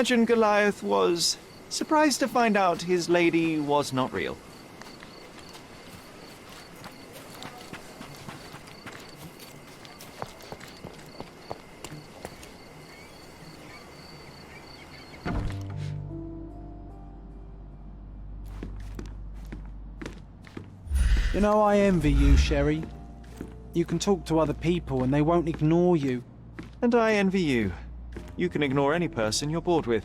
imagine Goliath was surprised to find out his lady was not real. You know, I envy you, Sherry. You can talk to other people and they won't ignore you. And I envy you. You can ignore any person you're bored with.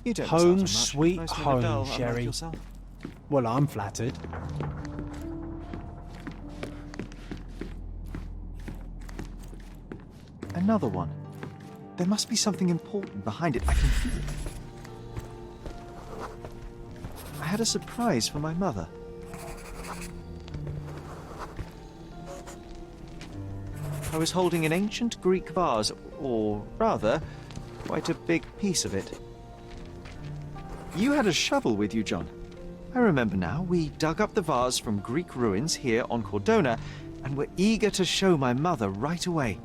You don't miss out on Home much. sweet Most never home, dull, unlike Sherry. yourself. Well, I'm flattered. Another one. There must be something important behind it. I can feel it. I had a surprise for my mother. I was holding an ancient Greek vase, or rather, quite a big piece of it. You had a shovel with you, John. I remember now. We dug up the vase from Greek ruins here on Cordona, and were eager to show my mother right away.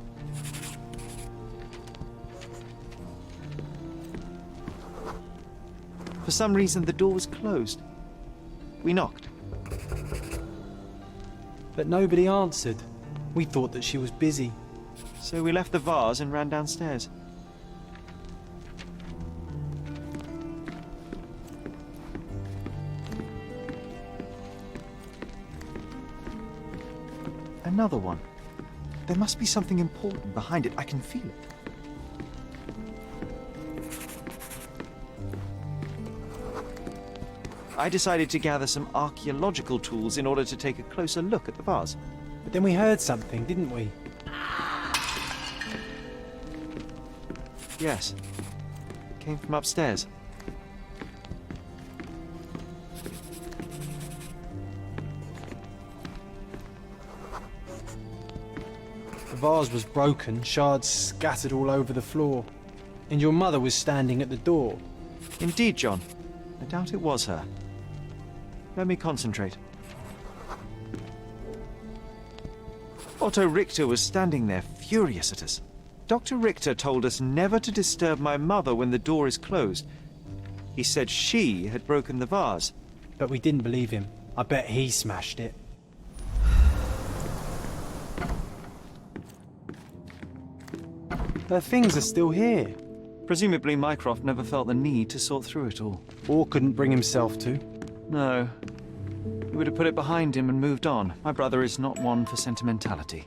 For some reason, the door was closed. We knocked. But nobody answered. We thought that she was busy. So we left the vase and ran downstairs. Another one. There must be something important behind it. I can feel it. I decided to gather some archaeological tools in order to take a closer look at the vase. But then we heard something, didn't we? Yes. It came from upstairs. The vase was broken, shards scattered all over the floor. And your mother was standing at the door. Indeed, John. I doubt it was her. Let me concentrate. Otto Richter was standing there, furious at us. Dr. Richter told us never to disturb my mother when the door is closed. He said she had broken the vase. But we didn't believe him. I bet he smashed it. Her things are still here. Presumably Mycroft never felt the need to sort through it all. Or couldn't bring himself to. No. He would have put it behind him and moved on. My brother is not one for sentimentality.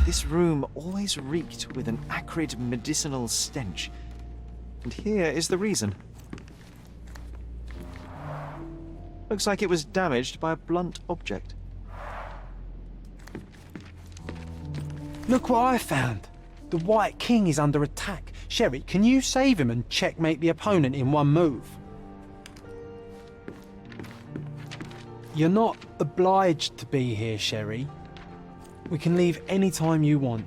This room always reeked with an acrid medicinal stench. And here is the reason. Looks like it was damaged by a blunt object. Look what I found. The White King is under attack. Sherry, can you save him and checkmate the opponent in one move? You're not obliged to be here, Sherry. We can leave any time you want.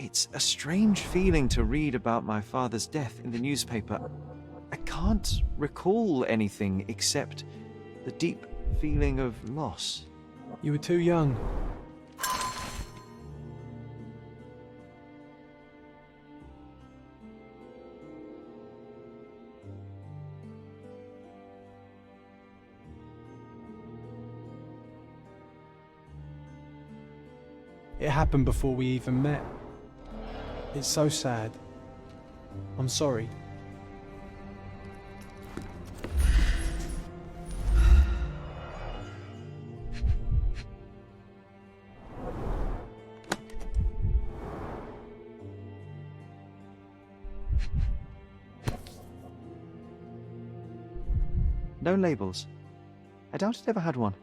It's a strange feeling to read about my father's death in the newspaper. I can't recall anything except the deep feeling of loss. You were too young. It happened before we even met. It's so sad. I'm sorry. No labels. I doubt it ever had one.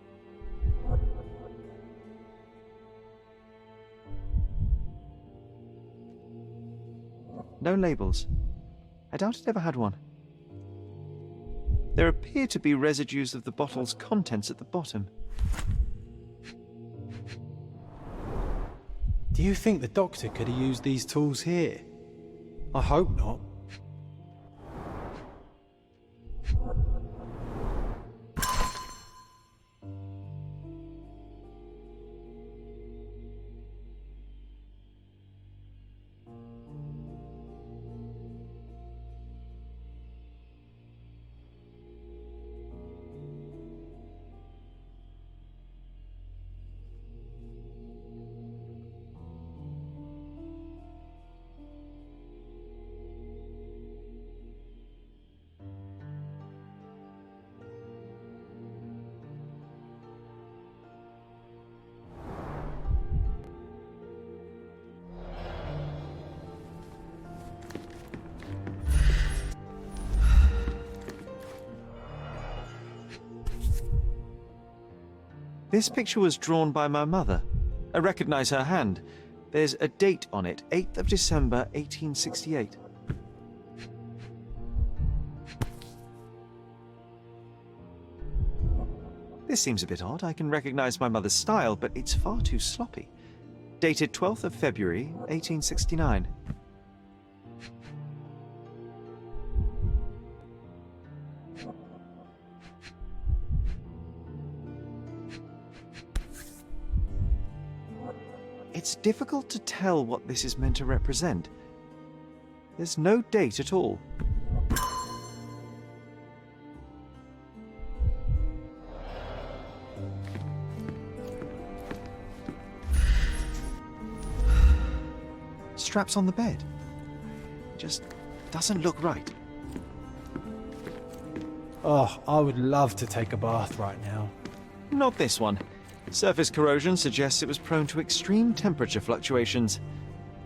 No labels. I doubt it ever had one. There appear to be residues of the bottle's contents at the bottom. Do you think the doctor could have used these tools here? I hope not. This picture was drawn by my mother. I recognize her hand. There's a date on it, 8th of December, 1868. This seems a bit odd. I can recognize my mother's style, but it's far too sloppy. Dated 12th of February, 1869. It's difficult to tell what this is meant to represent. There's no date at all. Straps on the bed. It just doesn't look right. Oh, I would love to take a bath right now. Not this one. Surface corrosion suggests it was prone to extreme temperature fluctuations.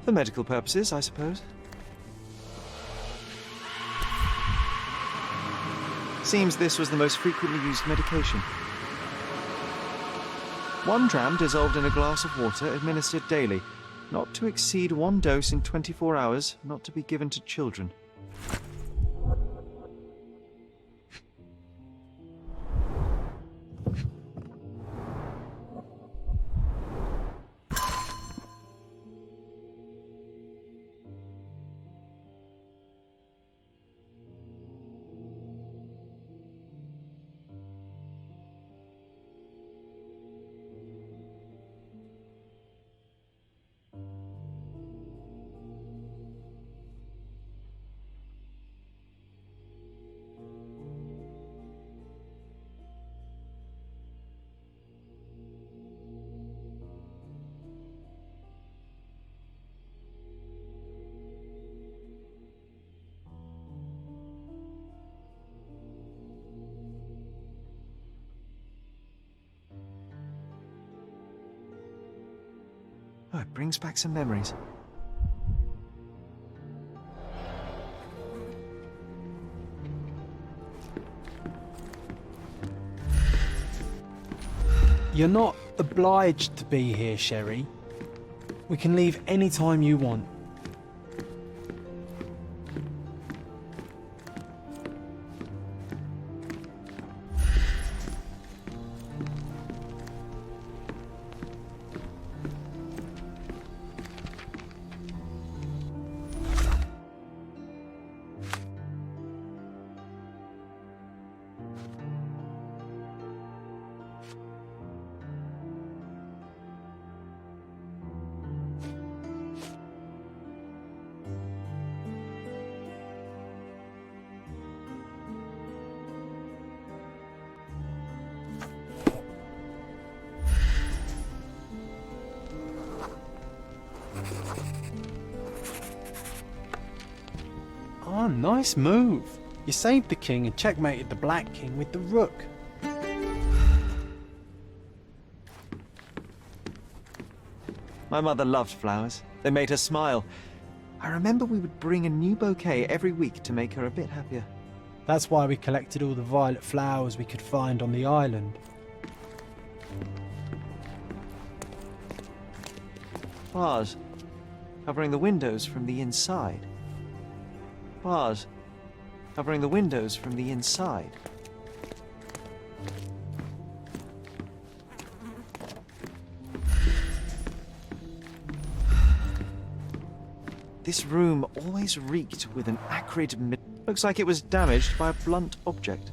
For medical purposes, I suppose. Seems this was the most frequently used medication. 1 dram dissolved in a glass of water, administered daily. Not to exceed 1 dose in 24 hours, not to be given to children. Oh, it brings back some memories. You're not obliged to be here, Sherry. We can leave any time you want. Ah, nice move. You saved the king and checkmated the Black King with the rook. My mother loved flowers. They made her smile. I remember we would bring a new bouquet every week to make her a bit happier. That's why we collected all the violet flowers we could find on the island. Bars covering the windows from the inside. Bars covering the windows from the inside. This room always reeked with an acrid looks like it was damaged by a blunt object.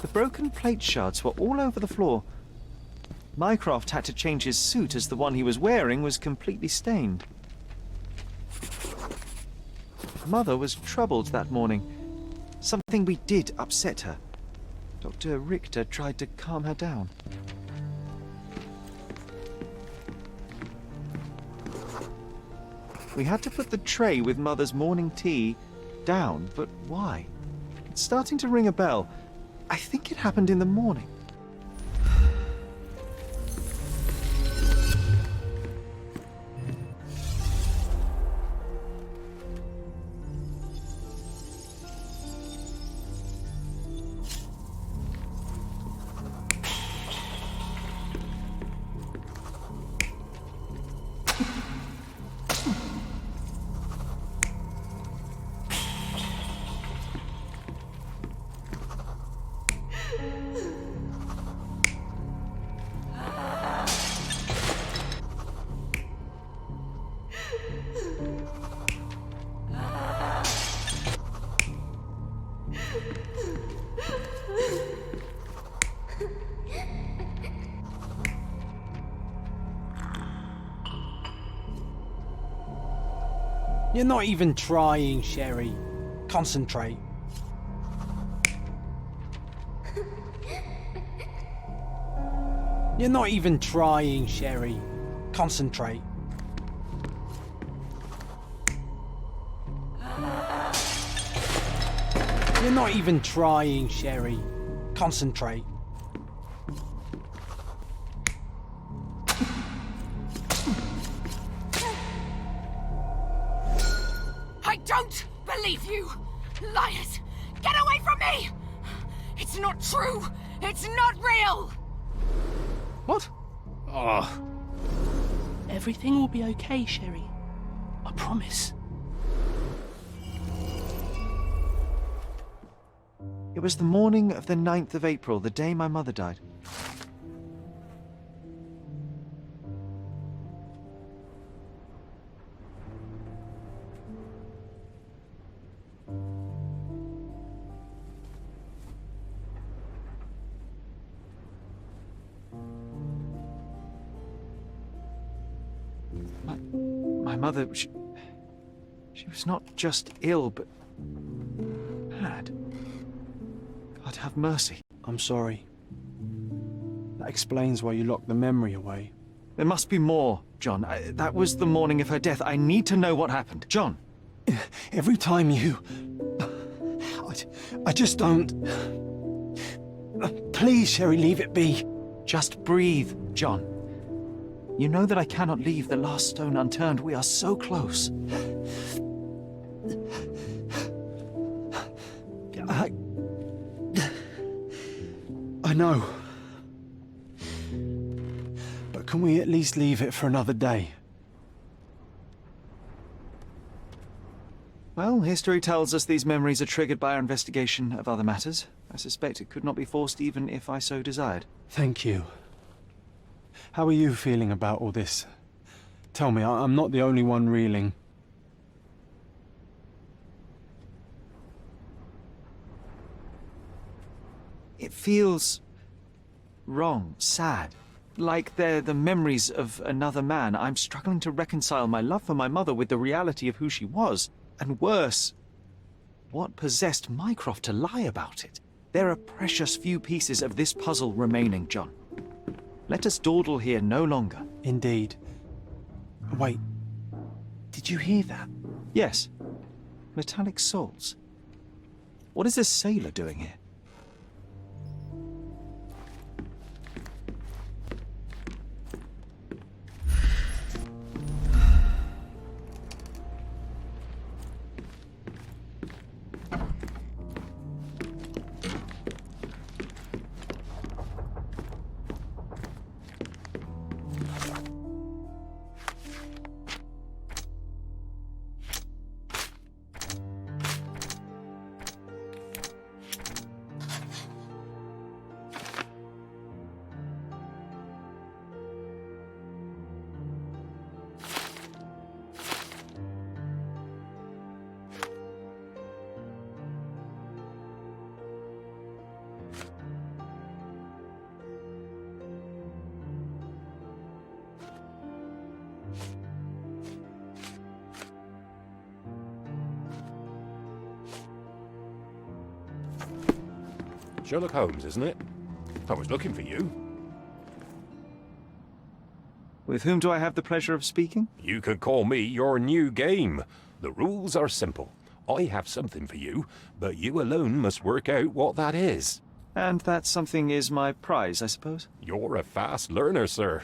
The broken plate shards were all over the floor. Mycroft had to change his suit as the one he was wearing was completely stained. Mother was troubled that morning. Something we did upset her. Dr. Richter tried to calm her down. We had to put the tray with Mother's morning tea down, but why? It's starting to ring a bell. I think it happened in the morning. You're not even trying, Sherry. Concentrate. You're not even trying, Sherry. Concentrate. You're not even trying, Sherry. Concentrate. I don't believe you! Liars! Get away from me! It's not true! It's not real! What? Oh. Everything will be okay, Sherry. I promise. It was the morning of the 9th of April, the day my mother died. My mother, she was not just ill, but mad. God have mercy. I'm sorry. That explains why you locked the memory away. There must be more, John. That was the morning of her death. I need to know what happened. John! Every time you... I just don't... Please, Sherry, leave it be. Just breathe, John. You know that I cannot leave the last stone unturned. We are so close. I know. But can we at least leave it for another day? Well, history tells us these memories are triggered by our investigation of other matters. I suspect it could not be forced even if I so desired. Thank you. How are you feeling about all this? Tell me, I'm not the only one reeling. It feels wrong, sad. Like they're the memories of another man. I'm struggling to reconcile my love for my mother with the reality of who she was. And worse, what possessed Mycroft to lie about it? There are precious few pieces of this puzzle remaining, John. Let us dawdle here no longer. Indeed. Wait, did Did you hear that? Yes. Metallic soles. What is this sailor doing here? Sherlock Holmes, isn't it? I was looking for you. With whom do I have the pleasure of speaking? You could call me your new game. The rules are simple. I have something for you, but you alone must work out what that is. And that something is my prize, I suppose? You're a fast learner, sir.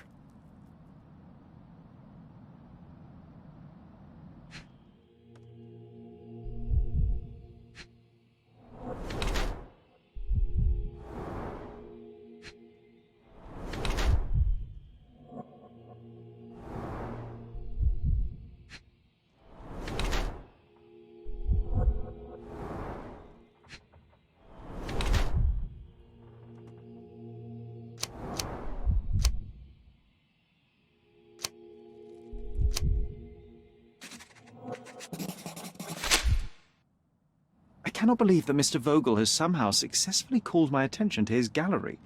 I cannot believe that Mr. Vogel has somehow successfully called my attention to his gallery.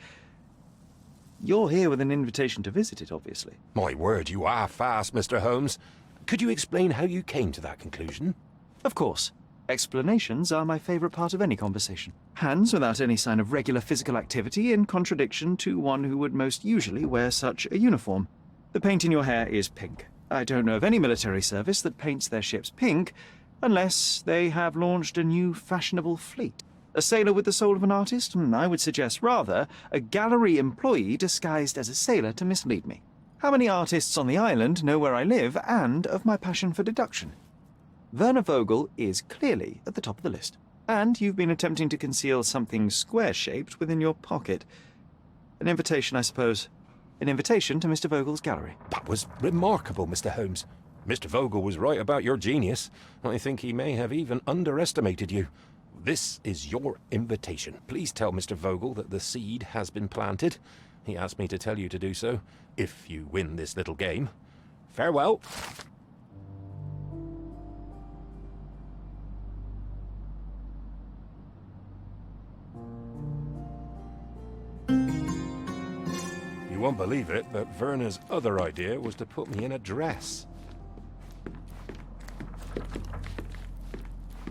You're here with an invitation to visit it, obviously. My word, you are fast, Mr. Holmes. Could you explain how you came to that conclusion? Of course. Explanations are my favorite part of any conversation. Hands without any sign of regular physical activity, in contradiction to one who would most usually wear such a uniform. The paint in your hair is pink. I don't know of any military service that paints their ships pink, unless they have launched a new fashionable fleet. A sailor with the soul of an artist? I would suggest rather a gallery employee disguised as a sailor to mislead me. How many artists on the island know where I live and of my passion for deduction? Werner Vogel is clearly at the top of the list. And you've been attempting to conceal something square-shaped within your pocket. An invitation, I suppose. An invitation to Mr. Vogel's gallery. That was remarkable, Mr. Holmes. Mr. Vogel was right about your genius. I think he may have even underestimated you. This is your invitation. Please tell Mr. Vogel that the seed has been planted. He asked me to tell you to do so, if you win this little game. Farewell. You won't believe it, but Werner's other idea was to put me in a dress.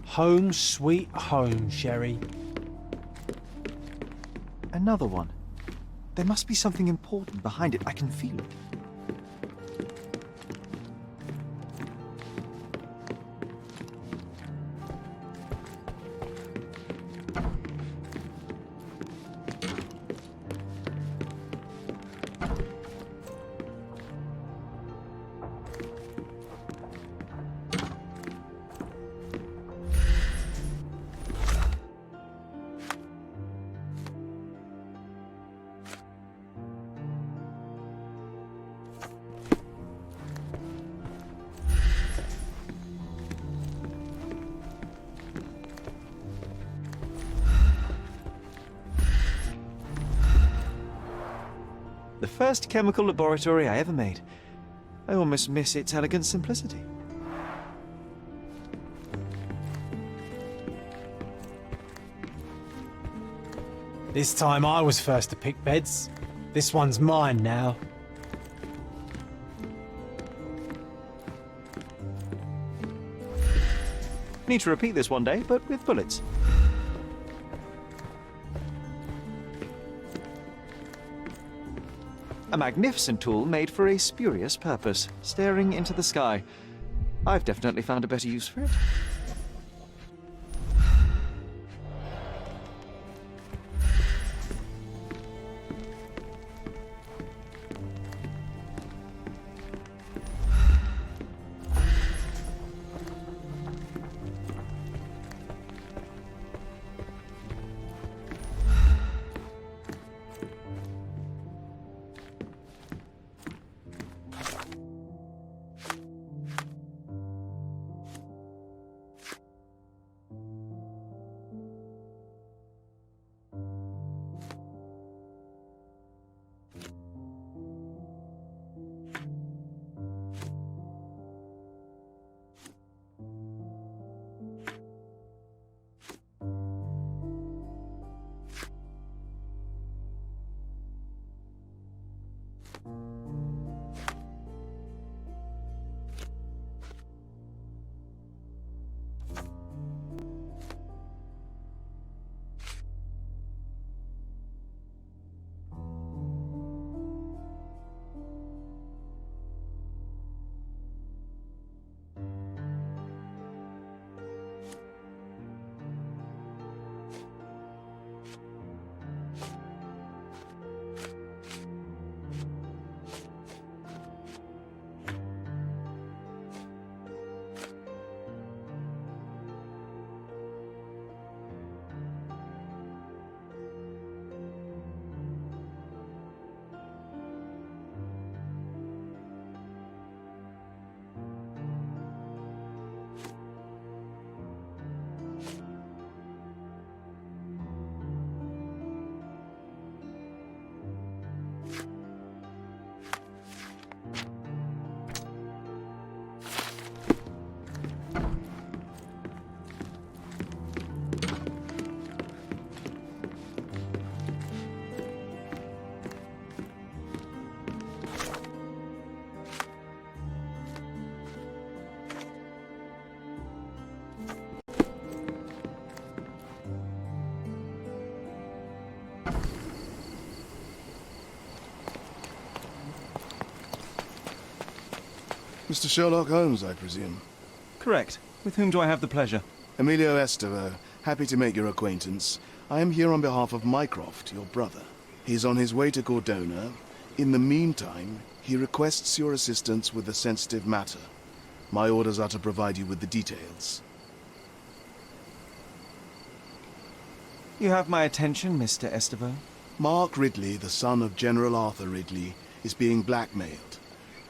Home sweet home, Sherry. Another one. There must be something important behind it. I can feel it. The first chemical laboratory I ever made. I almost miss its elegant simplicity. This time I was first to pick beds. This one's mine now. Need to repeat this one day, but with bullets. A magnificent tool made for a spurious purpose, staring into the sky. I've definitely found a better use for it. Mr. Sherlock Holmes, I presume. Correct. With whom do I have the pleasure? Emilio Esteve, happy to make your acquaintance. I am here on behalf of Mycroft, your brother. He's on his way to Cordona. In the meantime, he requests your assistance with a sensitive matter. My orders are to provide you with the details. You have my attention, Mr. Esteve. Mark Ridley, the son of General Arthur Ridley, is being blackmailed.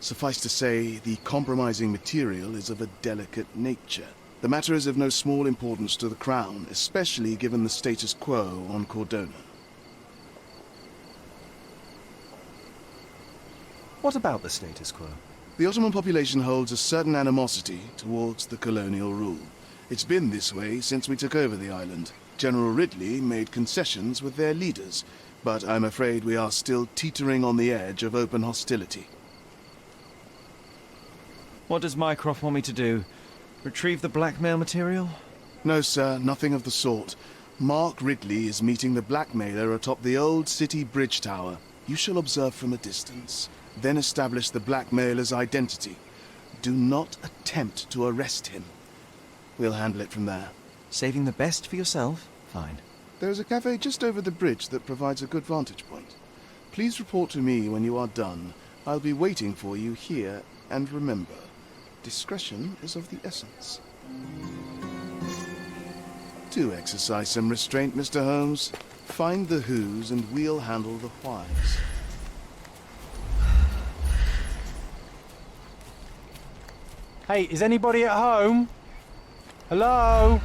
Suffice to say, the compromising material is of a delicate nature. The matter is of no small importance to the Crown, especially given the status quo on Cordona. What about the status quo? The Ottoman population holds a certain animosity towards the colonial rule. It's been this way since we took over the island. General Ridley made concessions with their leaders, but I'm afraid we are still teetering on the edge of open hostility. What does Mycroft want me to do? Retrieve the blackmail material? No, sir, nothing of the sort. Mark Ridley is meeting the blackmailer atop the old city bridge tower. You shall observe from a distance, then establish the blackmailer's identity. Do not attempt to arrest him. We'll handle it from there. Saving the best for yourself? Fine. There's a cafe just over the bridge that provides a good vantage point. Please report to me when you are done. I'll be waiting for you here, and remember, discretion is of the essence. Do exercise some restraint, Mr. Holmes. Find the who's and we'll handle the why's. Hey, is anybody at home? Hello?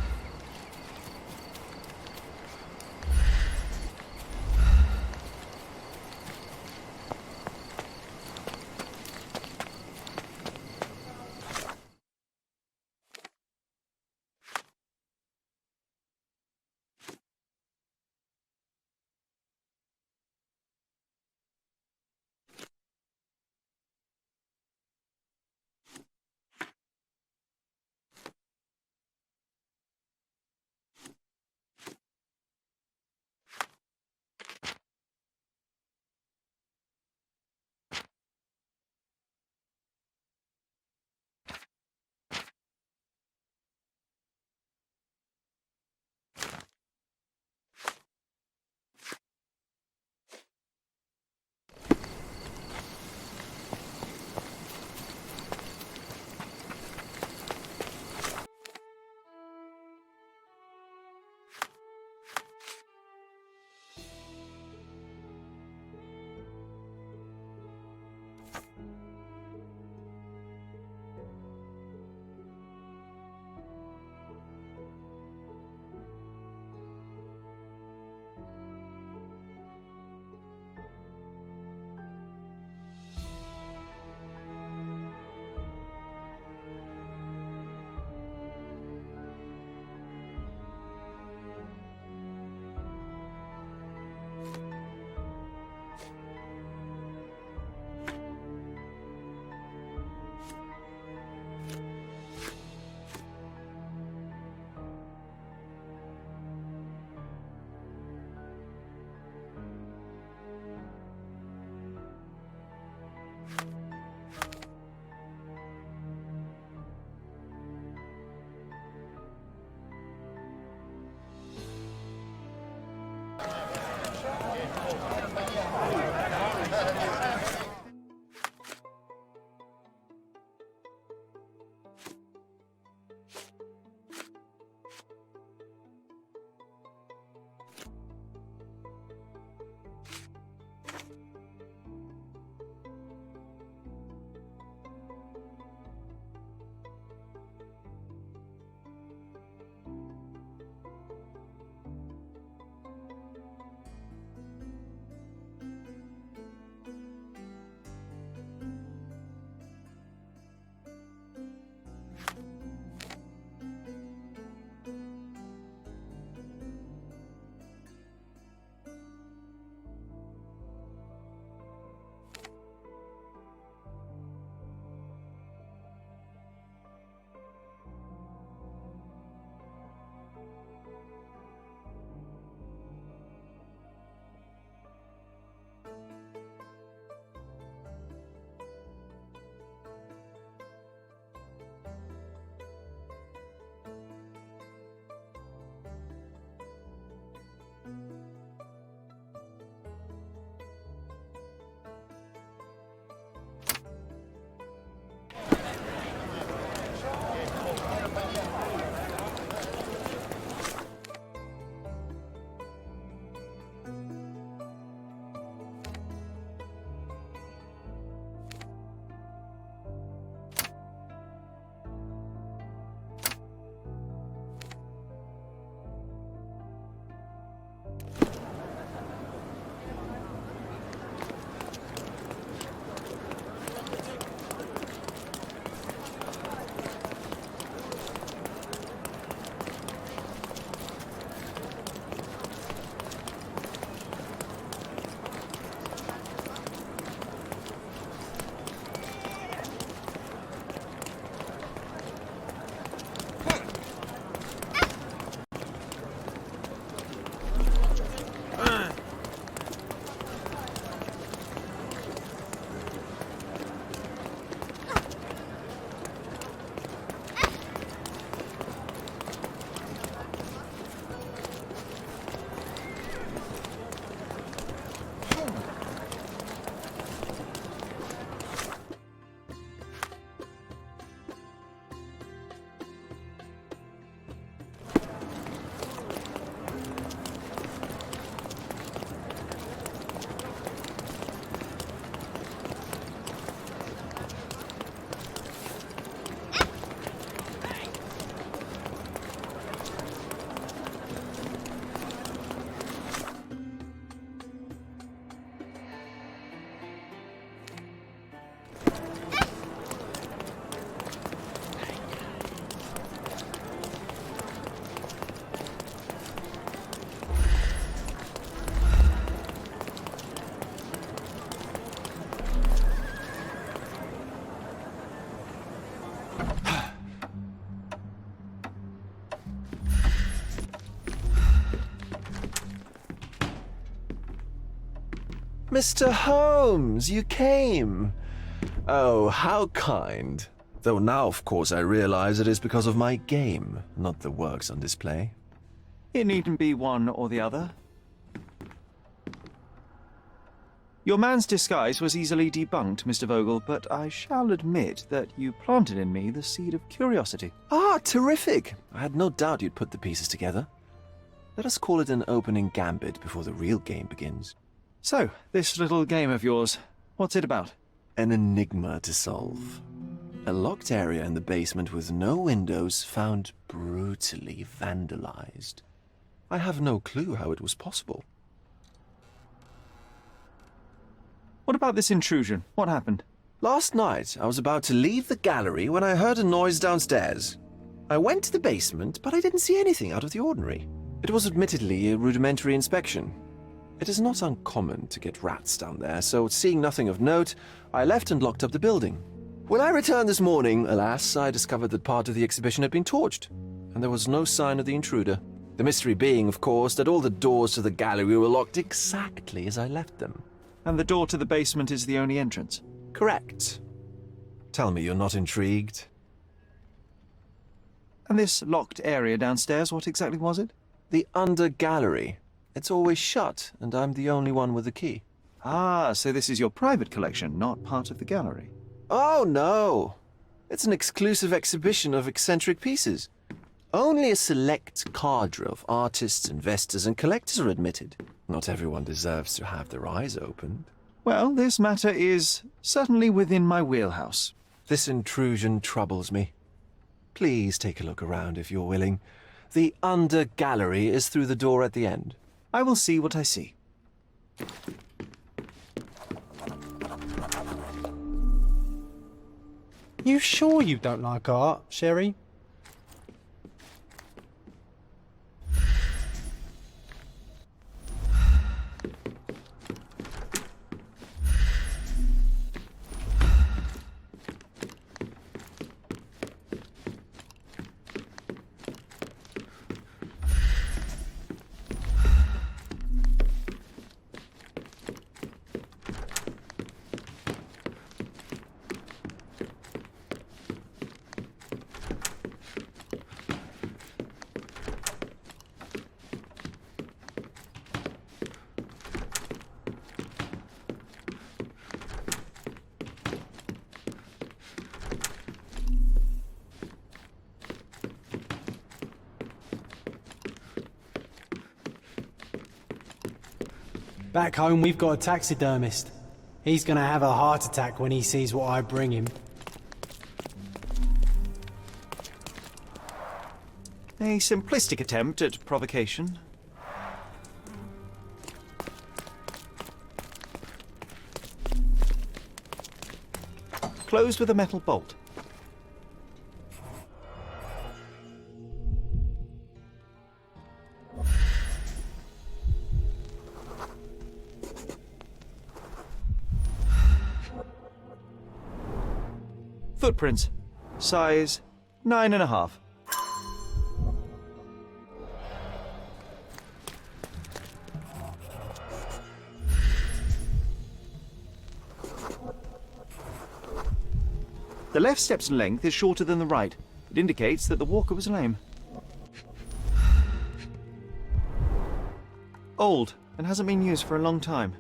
Mr. Holmes, you came. Oh, how kind. Though now, of course, I realize it is because of my game, not the works on display. It needn't be one or the other. Your man's disguise was easily debunked, Mr. Vogel, but I shall admit that you planted in me the seed of curiosity. Ah, terrific! I had no doubt you'd put the pieces together. Let us call it an opening gambit before the real game begins. So, this little game of yours, what's it about? An enigma to solve. A locked area in the basement with no windows found brutally vandalized. I have no clue how it was possible. What about this intrusion? What happened? Last night, I was about to leave the gallery when I heard a noise downstairs. I went to the basement, but I didn't see anything out of the ordinary. It was admittedly a rudimentary inspection. It is not uncommon to get rats down there, so seeing nothing of note, I left and locked up the building. When I returned this morning, alas, I discovered that part of the exhibition had been torched, and there was no sign of the intruder. The mystery being, of course, that all the doors to the gallery were locked exactly as I left them. And the door to the basement is the only entrance? Correct. Tell me you're not intrigued. And this locked area downstairs, what exactly was it? The under gallery. It's always shut, and I'm the only one with the key. Ah, so this is your private collection, not part of the gallery. Oh, no. It's an exclusive exhibition of eccentric pieces. Only a select cadre of artists, investors, and collectors are admitted. Not everyone deserves to have their eyes opened. Well, this matter is certainly within my wheelhouse. This intrusion troubles me. Please take a look around if you're willing. The under gallery is through the door at the end. I will see what I see. You sure you don't like art, Sherry? Back home, we've got a taxidermist. He's gonna have a heart attack when he sees what I bring him. A simplistic attempt at provocation. Closed with a metal bolt. Footprints. Size 9.5. The left step's length is shorter than the right. It indicates that the walker was lame. Old, and hasn't been used for a long time.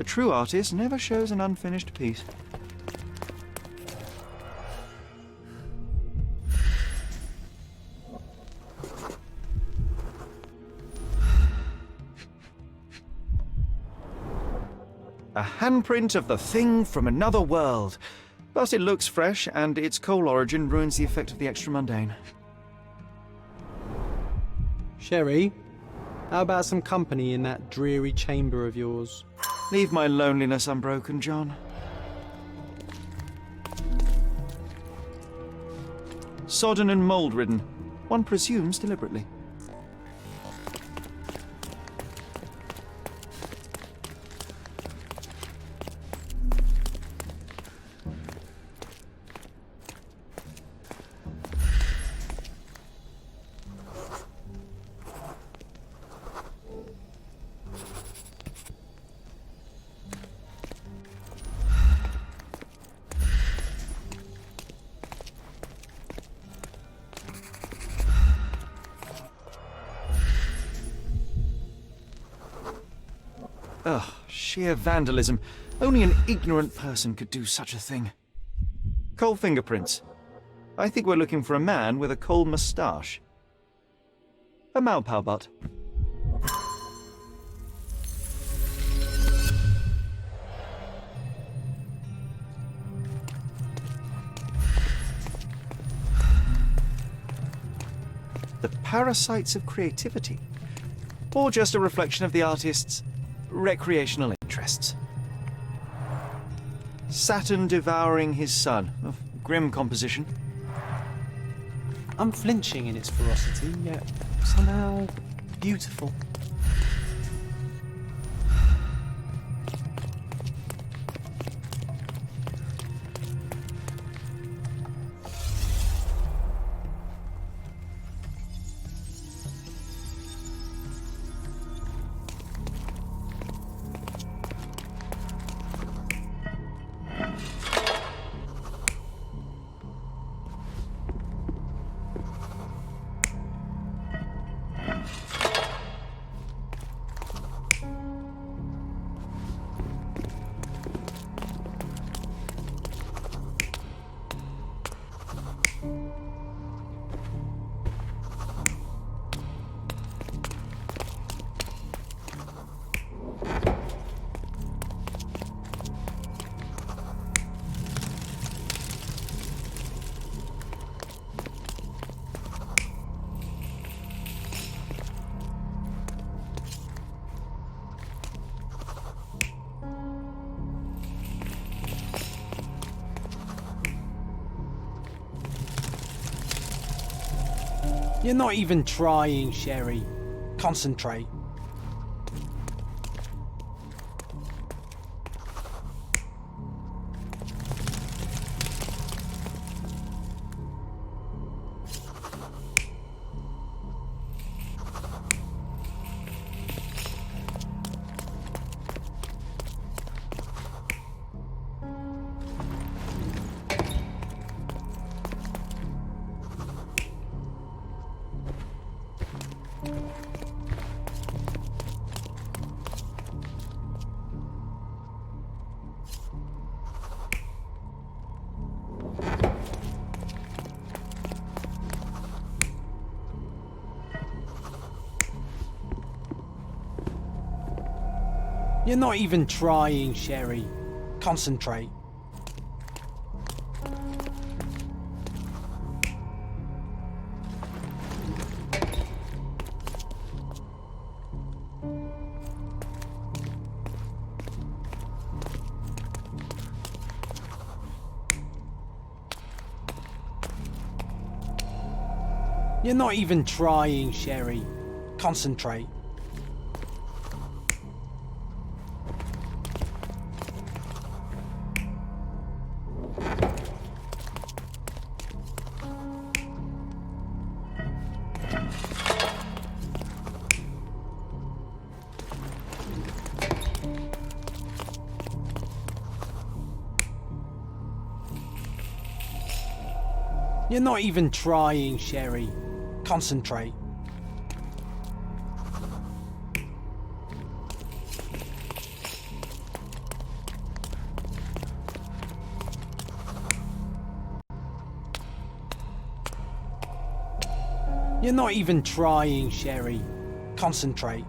A true artist never shows an unfinished piece. A handprint of the thing from another world. But it looks fresh, and its coal origin ruins the effect of the extra mundane. Sherry, how about some company in that dreary chamber of yours? Leave my loneliness unbroken, John. Sodden and mould-ridden. One presumes deliberately. Ugh, sheer vandalism. Only an ignorant person could do such a thing. Coal fingerprints. I think we're looking for a man with a coal moustache. A Malpalbut. The parasites of creativity. Or just a reflection of the artist's recreational interests. Saturn devouring his sun. Oh, grim composition. Unflinching in its ferocity, yet somehow beautiful. You're not even trying, Sherry. Concentrate. You're not even trying, Sherry. Concentrate. You're not even trying, Sherry. Concentrate. You're not even trying, Sherry. Concentrate. You're not even trying, Sherry. Concentrate.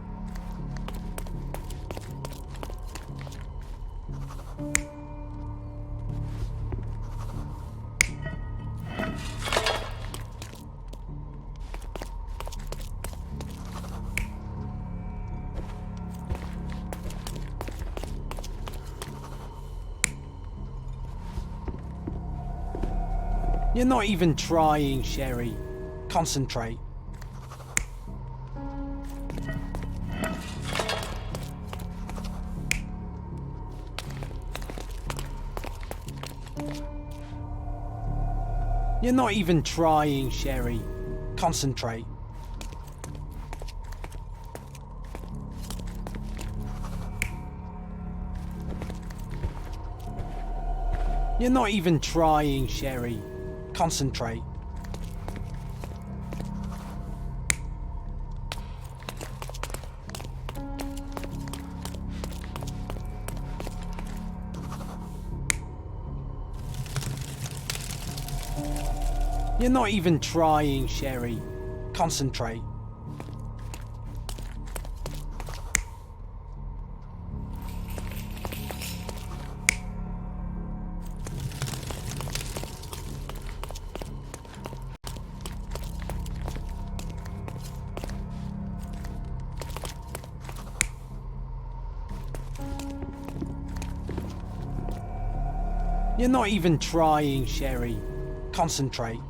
You're not even trying, Sherry. Concentrate. You're not even trying, Sherry. Concentrate. You're not even trying, Sherry. Concentrate. You're not even trying, Sherry. Concentrate. You're not even trying, Sherry. Concentrate.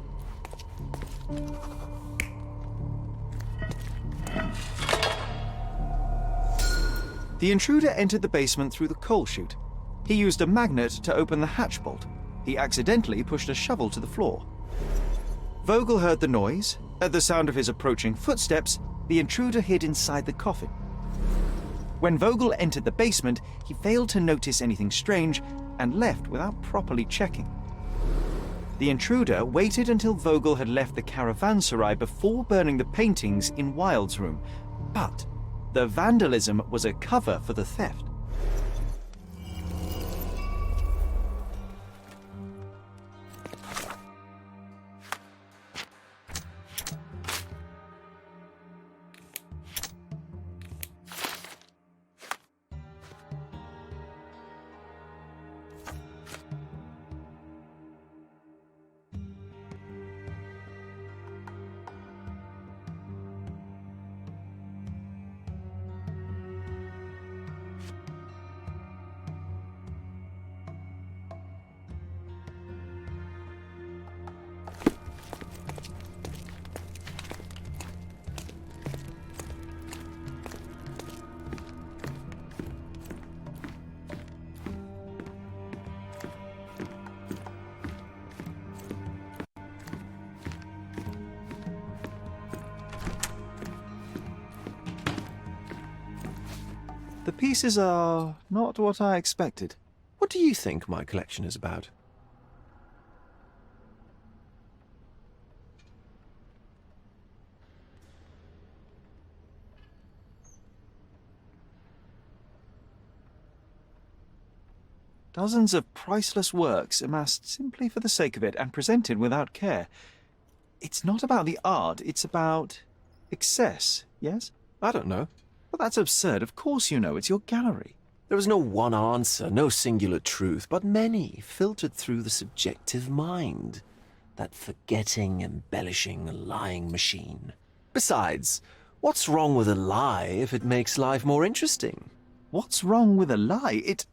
The intruder entered the basement through the coal chute. He used a magnet to open the hatch bolt. He accidentally pushed a shovel to the floor. Vogel heard the noise. At the sound of his approaching footsteps, the intruder hid inside the coffin. When Vogel entered the basement, he failed to notice anything strange and left without properly checking. The intruder waited until Vogel had left the caravanserai before burning the paintings in Wilde's room, but the vandalism was a cover for the theft. The pieces are not what I expected. What do you think my collection is about? Dozens of priceless works amassed simply for the sake of it and presented without care. It's not about the art, it's about excess, yes? I don't know. But that's absurd. Of course you know. It's your gallery. There is no one answer, no singular truth, but many filtered through the subjective mind. That forgetting, embellishing, lying machine. Besides, what's wrong with a lie if it makes life more interesting? What's wrong with a lie? It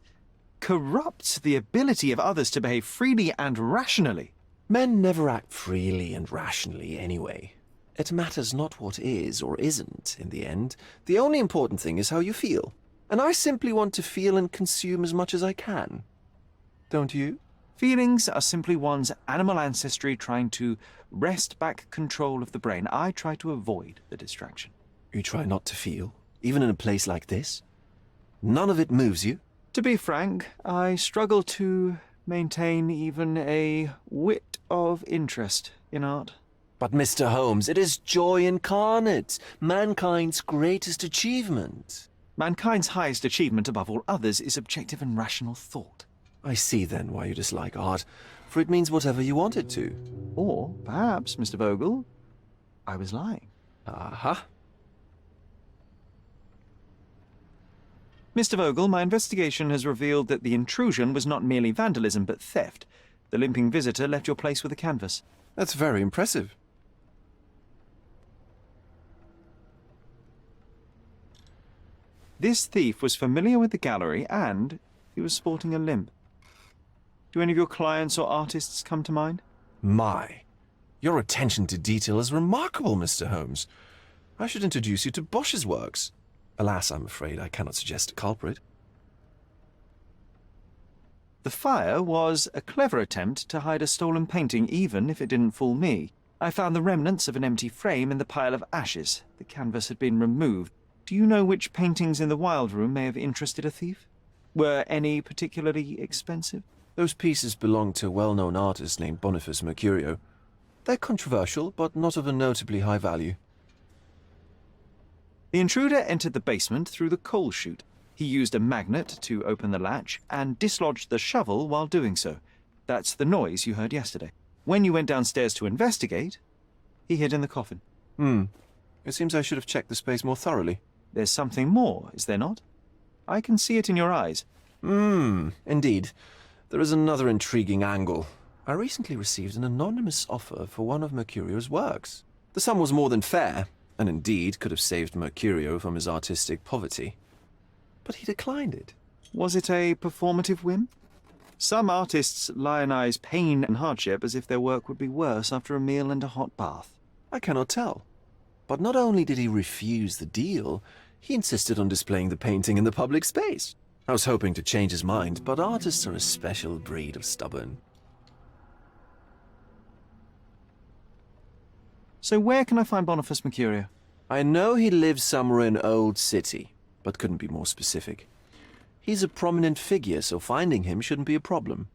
corrupts the ability of others to behave freely and rationally. Men never act freely and rationally anyway. It matters not what is or isn't in the end. The only important thing is how you feel. And I simply want to feel and consume as much as I can. Don't you? Feelings are simply one's animal ancestry trying to wrest back control of the brain. I try to avoid the distraction. You try not to feel, even in a place like this? None of it moves you? To be frank, I struggle to maintain even a whit of interest in art. But, Mr. Holmes, it is joy incarnate, mankind's greatest achievement. Mankind's highest achievement above all others is objective and rational thought. I see then why you dislike art, for it means whatever you want it to. Or, perhaps, Mr. Vogel, I was lying. Aha. Mr. Vogel, my investigation has revealed that the intrusion was not merely vandalism, but theft. The limping visitor left your place with a canvas. That's very impressive. This thief was familiar with the gallery, and he was sporting a limp. Do any of your clients or artists come to mind? My, your attention to detail is remarkable, Mr. Holmes. I should introduce you to Bosch's works. Alas, I'm afraid I cannot suggest a culprit. The fire was a clever attempt to hide a stolen painting, even if it didn't fool me. I found the remnants of an empty frame in the pile of ashes. The canvas had been removed. Do you know which paintings in the Wilde room may have interested a thief? Were any particularly expensive? Those pieces belong to a well-known artist named Boniface Mercurio. They're controversial, but not of a notably high value. The intruder entered the basement through the coal chute. He used a magnet to open the latch and dislodged the shovel while doing so. That's the noise you heard yesterday. When you went downstairs to investigate, he hid in the coffin. It seems I should have checked the space more thoroughly. There's something more, is there not? I can see it in your eyes. Indeed. There is another intriguing angle. I recently received an anonymous offer for one of Mercurio's works. The sum was more than fair, and indeed could have saved Mercurio from his artistic poverty. But he declined it. Was it a performative whim? Some artists lionize pain and hardship as if their work would be worse after a meal and a hot bath. I cannot tell. But not only did he refuse the deal, he insisted on displaying the painting in the public space. I was hoping to change his mind, but artists are a special breed of stubborn. So where can I find Boniface Mercurio? I know he lives somewhere in Old City, but couldn't be more specific. He's a prominent figure, so finding him shouldn't be a problem.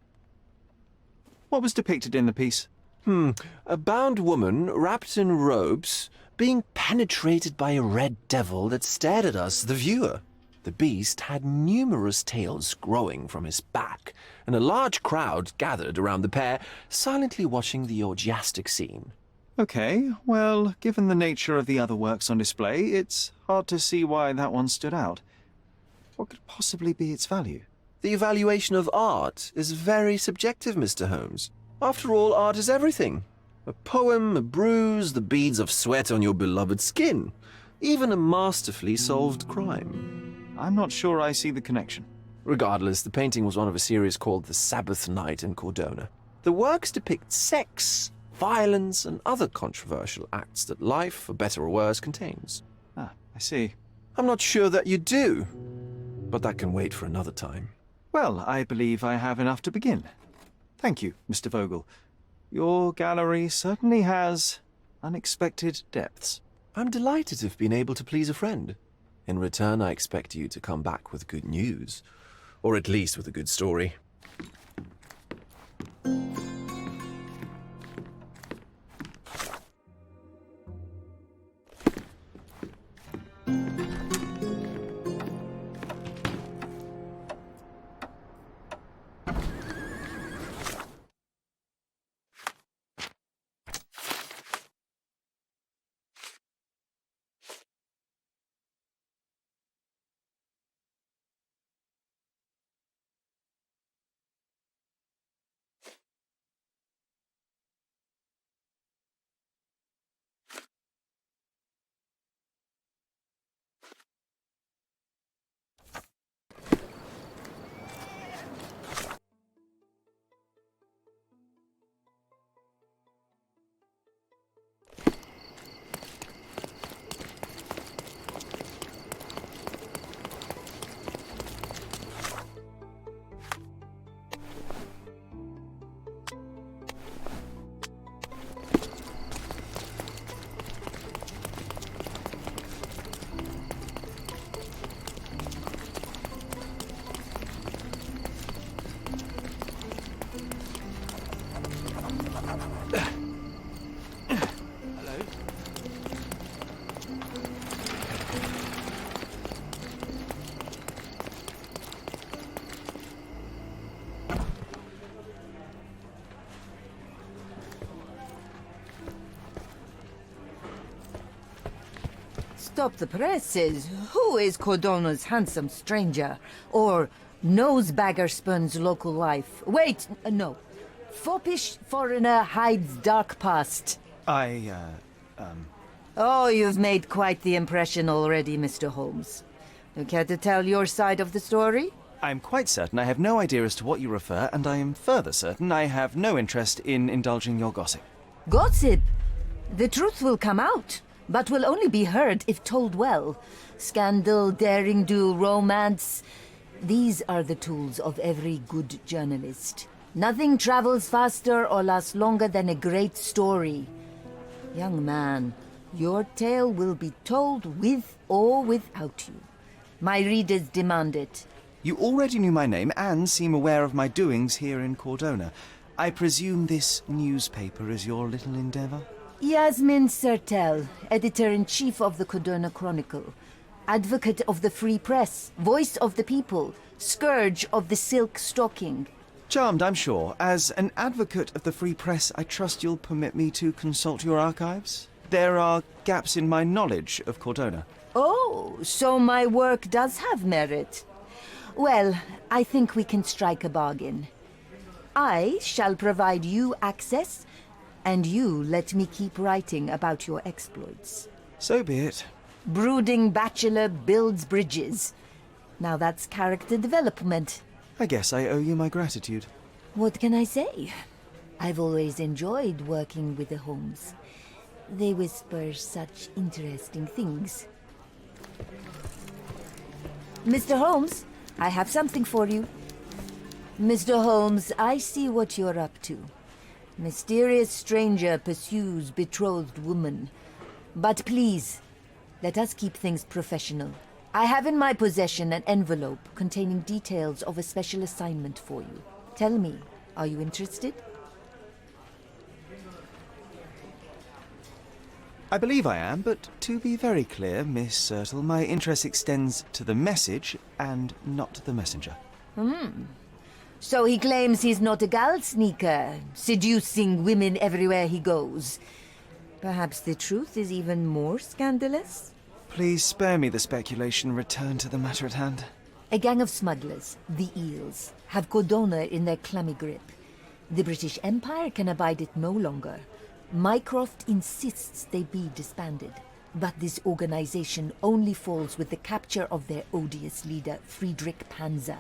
What was depicted in the piece? A bound woman, wrapped in robes, being penetrated by a red devil that stared at us, the viewer. The beast had numerous tails growing from his back, and a large crowd gathered around the pair, silently watching the orgiastic scene. Okay, well, given the nature of the other works on display, it's hard to see why that one stood out. What could possibly be its value? The evaluation of art is very subjective, Mr. Holmes. After all, art is everything. A poem, a bruise, the beads of sweat on your beloved skin. Even a masterfully solved crime. I'm not sure I see the connection. Regardless, the painting was one of a series called The Sabbath Night in Cordona. The works depict sex, violence, and other controversial acts that life, for better or worse, contains. Ah, I see. I'm not sure that you do, but that can wait for another time. Well, I believe I have enough to begin. Thank you, Mr. Vogel. Your gallery certainly has unexpected depths. I'm delighted to have been able to please a friend. In return, I expect you to come back with good news, or at least with a good story. Stop the presses. Who is Cordona's handsome stranger? Or nosebagger spurns local life? Wait, no. Foppish foreigner hides dark past. Oh, you've made quite the impression already, Mr. Holmes. You care to tell your side of the story? I'm quite certain I have no idea as to what you refer, and I am further certain I have no interest in indulging your gossip. Gossip? The truth will come out, but will only be heard if told well. Scandal, daring-do, romance. These are the tools of every good journalist. Nothing travels faster or lasts longer than a great story. Young man, your tale will be told with or without you. My readers demand it. You already knew my name and seem aware of my doings here in Cordona. I presume this newspaper is your little endeavor? Yasmin Sertel, editor-in-chief of the Cordona Chronicle. Advocate of the free press, voice of the people, scourge of the silk stocking. Charmed, I'm sure. As an advocate of the free press, I trust you'll permit me to consult your archives. There are gaps in my knowledge of Cordona. Oh, so my work does have merit. Well, I think we can strike a bargain. I shall provide you access, and you let me keep writing about your exploits. So be it. Brooding bachelor builds bridges. Now that's character development. I guess I owe you my gratitude. What can I say? I've always enjoyed working with the Holmes. They whisper such interesting things. Mr. Holmes, I have something for you. Mr. Holmes, I see what you're up to. Mysterious stranger pursues betrothed woman. But please, let us keep things professional. I have in my possession an envelope containing details of a special assignment for you. Tell me, are you interested? I believe I am, but to be very clear, Miss Sertle, my interest extends to the message and not the messenger. So he claims he's not a gal sneaker, seducing women everywhere he goes. Perhaps the truth is even more scandalous? Please spare me the speculation. Return to the matter at hand. A gang of smugglers, the Eels, have Cordona in their clammy grip. The British Empire can abide it no longer. Mycroft insists they be disbanded. But this organization only falls with the capture of their odious leader, Friedrich Panzer.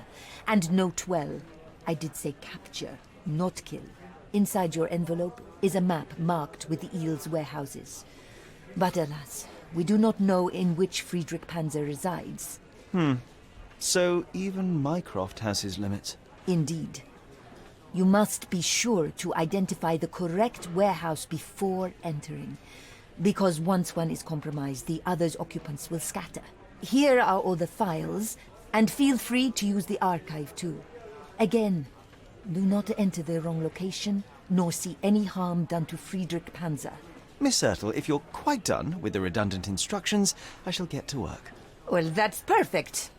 And note well, I did say capture, not kill. Inside your envelope is a map marked with the Eels' warehouses. But alas, we do not know in which Friedrich Panzer resides. So even Mycroft has his limits. Indeed. You must be sure to identify the correct warehouse before entering. Because once one is compromised, the other's occupants will scatter. Here are all the files, and feel free to use the archive too. Again, do not enter the wrong location, nor see any harm done to Friedrich Panzer. Miss Sertle, if you're quite done with the redundant instructions, I shall get to work. Well, that's perfect.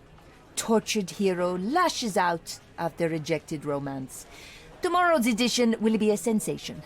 Tortured hero lashes out after rejected romance. Tomorrow's edition will be a sensation.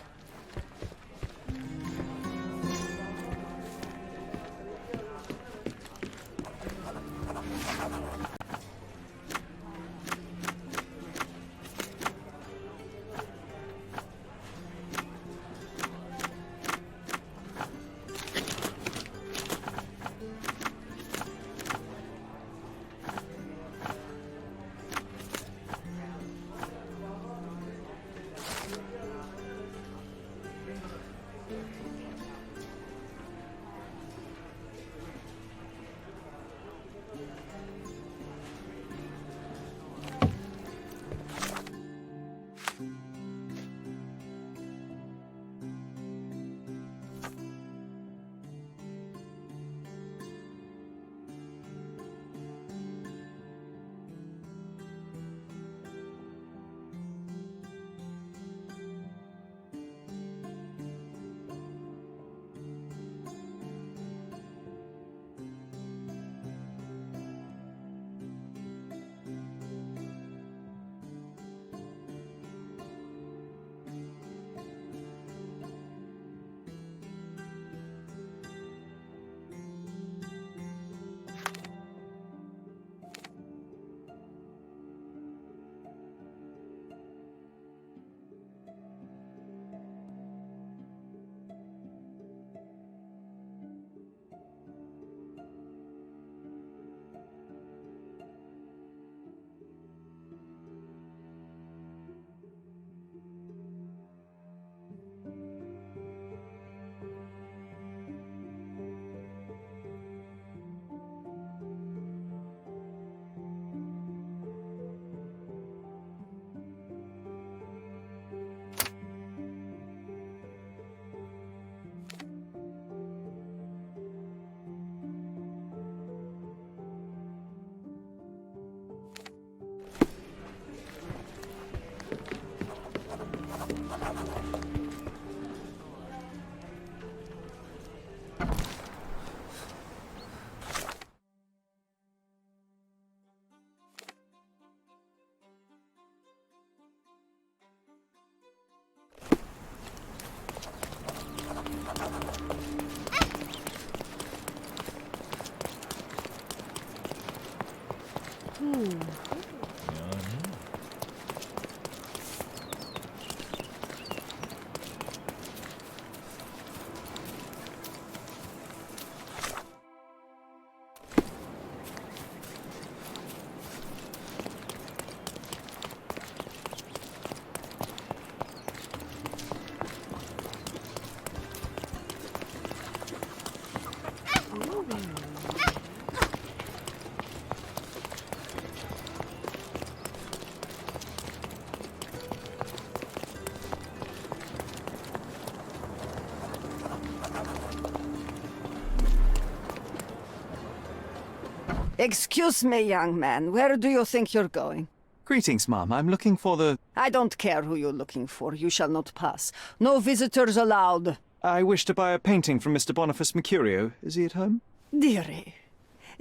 Excuse me, young man. Where do you think you're going? Greetings, Mum. I'm looking for the... I don't care who you're looking for. You shall not pass. No visitors allowed. I wish to buy a painting from Mr. Boniface Mercurio. Is he at home? Dearie,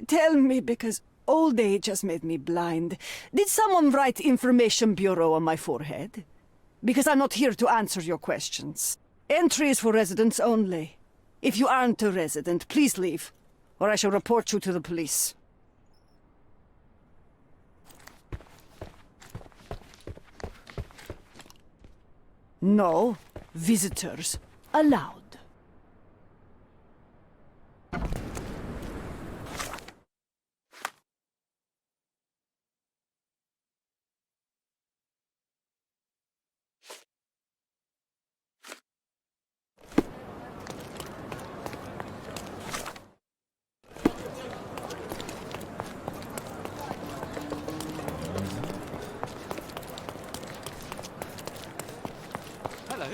tell me, because old age has made me blind. Did someone write Information Bureau on my forehead? Because I'm not here to answer your questions. Entry is for residents only. If you aren't a resident, please leave, or I shall report you to the police. No visitors allowed. Hello.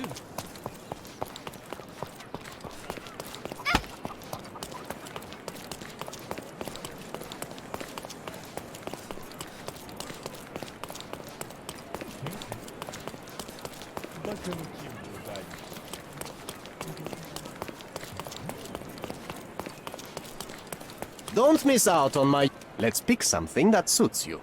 Don't miss out on my... Let's pick something that suits you.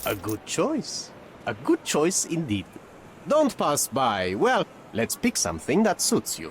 A good choice. A good choice indeed. Don't pass by. Well, let's pick something that suits you.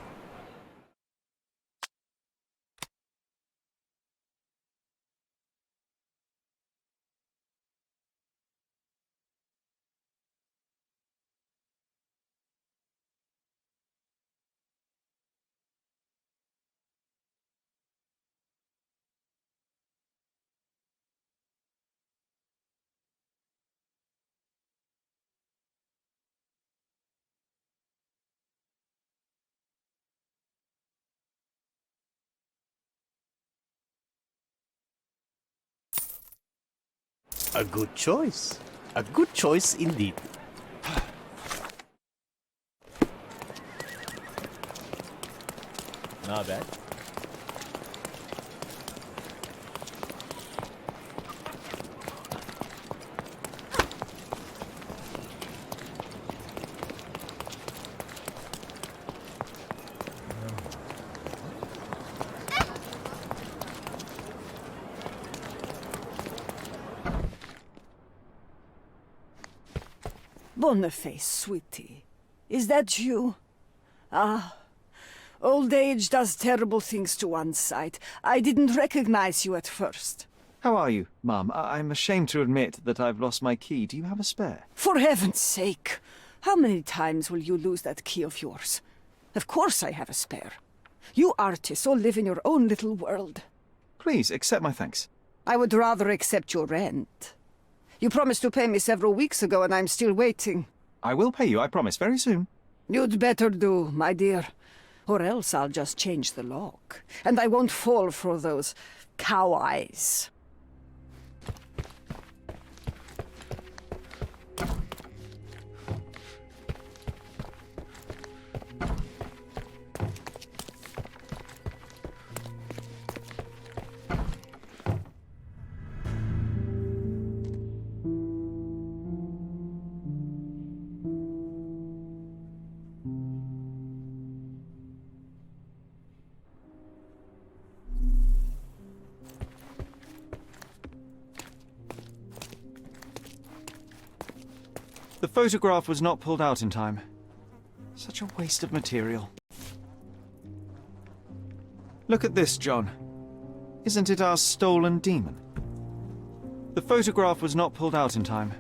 A good choice. A good choice indeed. Not bad. Boniface, sweetie. Is that you? Ah, old age does terrible things to one's sight. I didn't recognize you at first. How are you, Mum? I'm ashamed to admit that I've lost my key. Do you have a spare? For heaven's sake! How many times will you lose that key of yours? Of course I have a spare. You artists all live in your own little world. Please, accept my thanks. I would rather accept your rent. You promised to pay me several weeks ago, and I'm still waiting. I will pay you, I promise, very soon. You'd better do, my dear. Or else I'll just change the lock. And I won't fall for those cow eyes. The photograph was not pulled out in time. Such a waste of material. Look at this, John. Isn't it our stolen demon? The photograph was not pulled out in time.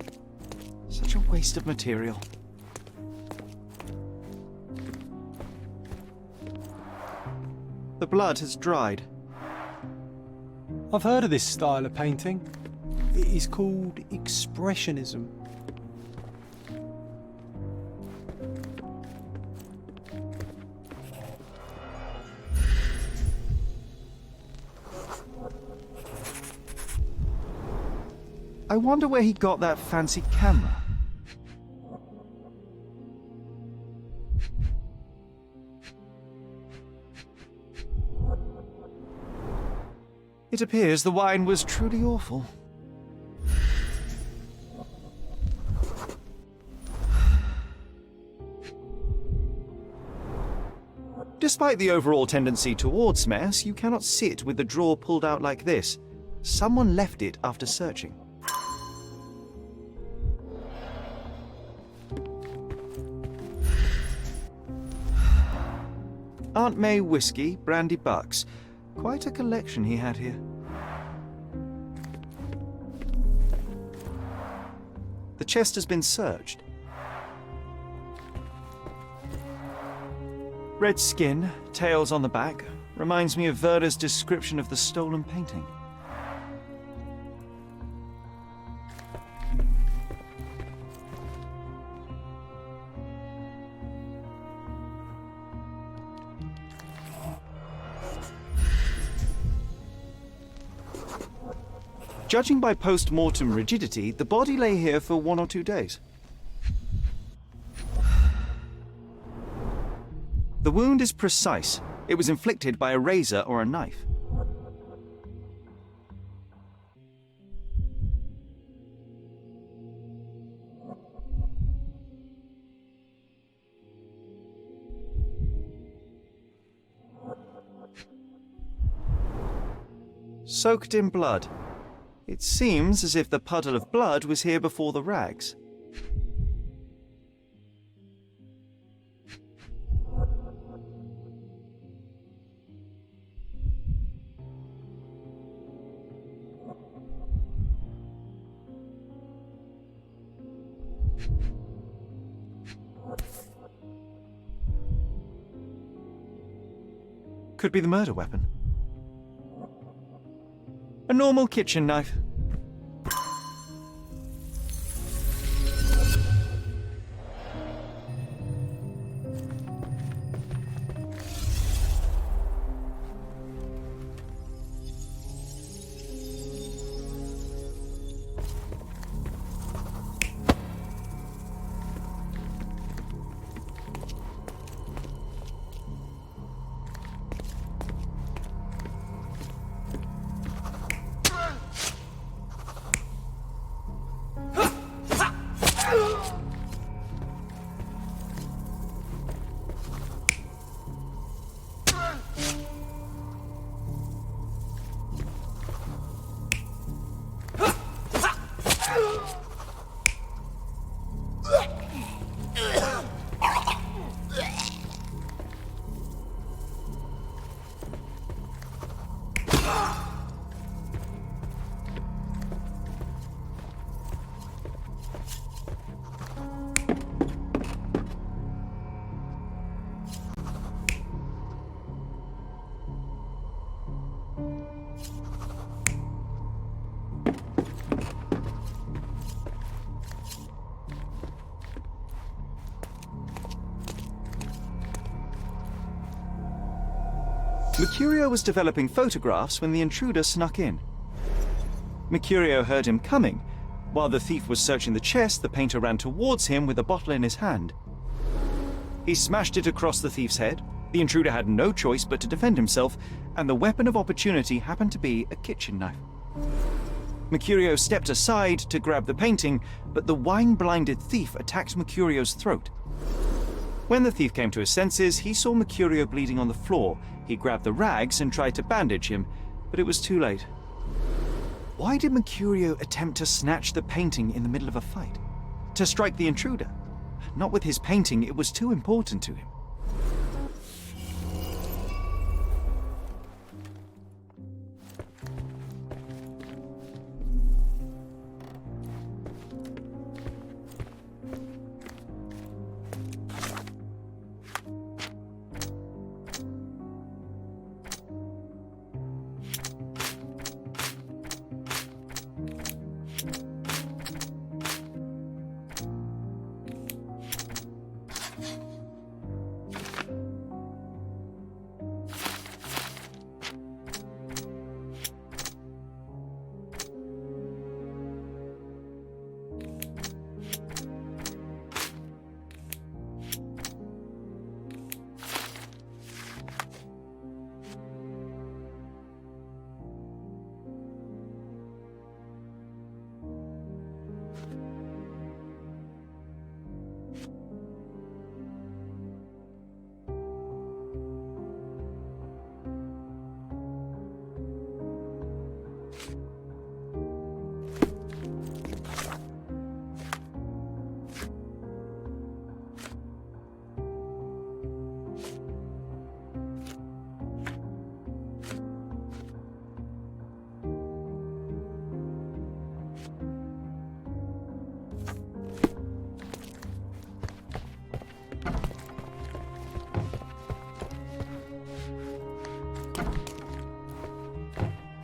Such a waste of material. The blood has dried. I've heard of this style of painting. It is called Expressionism. I wonder where he got that fancy camera. It appears the wine was truly awful. Despite the overall tendency towards mess, you cannot sit with the drawer pulled out like this. Someone left it after searching. Aunt May whiskey, brandy bucks. Quite a collection he had here. The chest has been searched. Red skin, tails on the back. Reminds me of Werder's description of the stolen painting. Judging by post-mortem rigidity, the body lay here for 1 or 2 days. The wound is precise. It was inflicted by a razor or a knife. Soaked in blood. It seems as if the puddle of blood was here before the rags. Could be the murder weapon. A normal kitchen knife. Mercurio was developing photographs when the intruder snuck in. Mercurio heard him coming. While the thief was searching the chest, the painter ran towards him with a bottle in his hand. He smashed it across the thief's head. The intruder had no choice but to defend himself, and the weapon of opportunity happened to be a kitchen knife. Mercurio stepped aside to grab the painting, but the wine-blinded thief attacked Mercurio's throat. When the thief came to his senses, he saw Mercurio bleeding on the floor. He grabbed the rags and tried to bandage him, but it was too late. Why did Mercurio attempt to snatch the painting in the middle of a fight? To strike the intruder? Not with his painting, it was too important to him.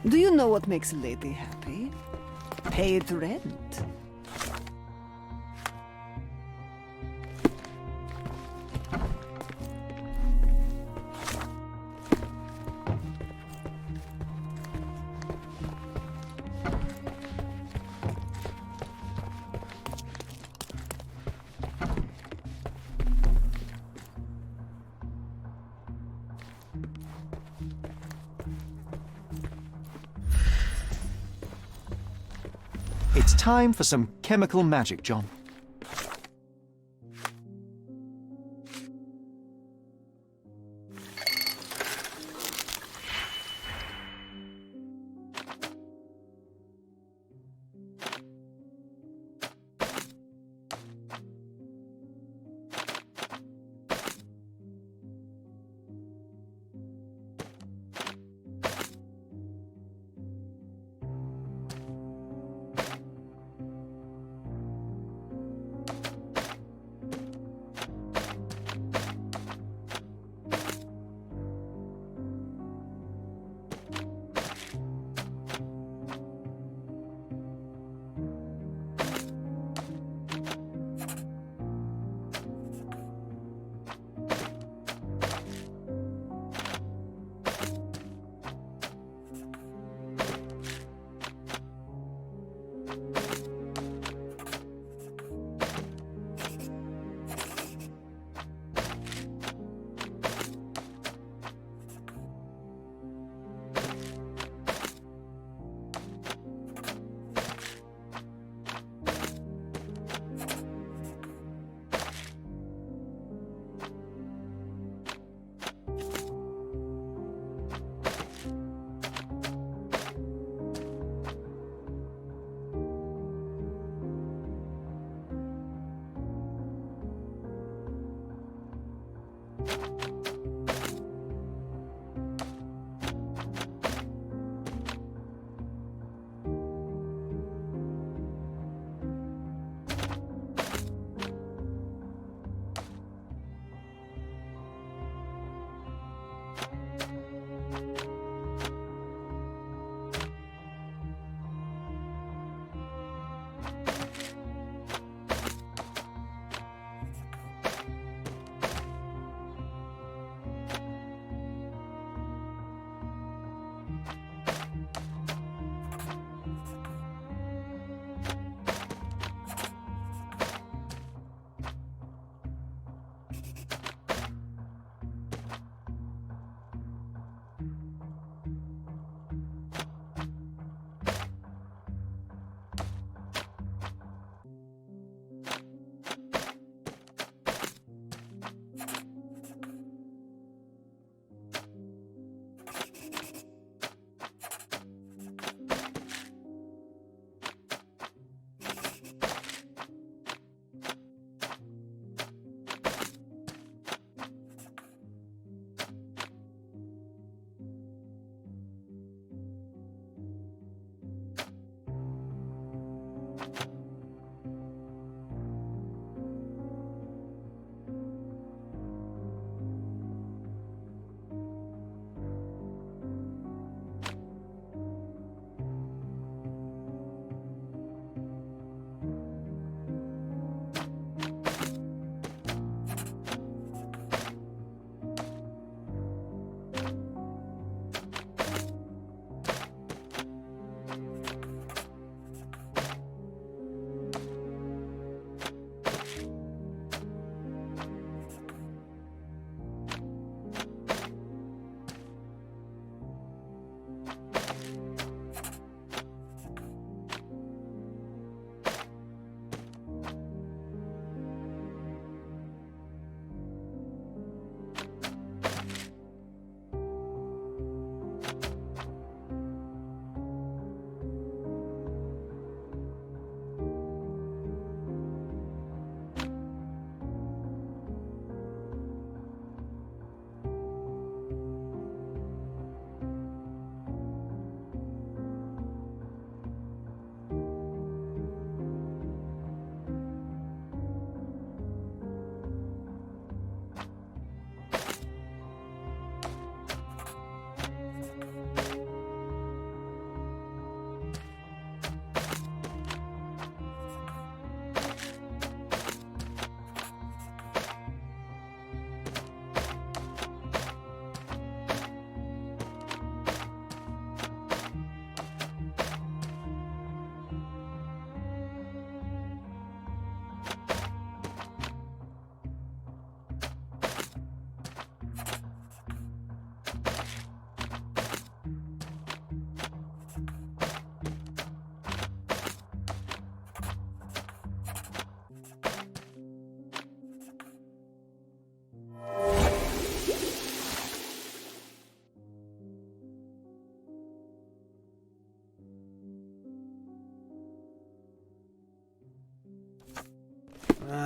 Do you know what makes a lady happy? Paid rent. It's time for some chemical magic, John.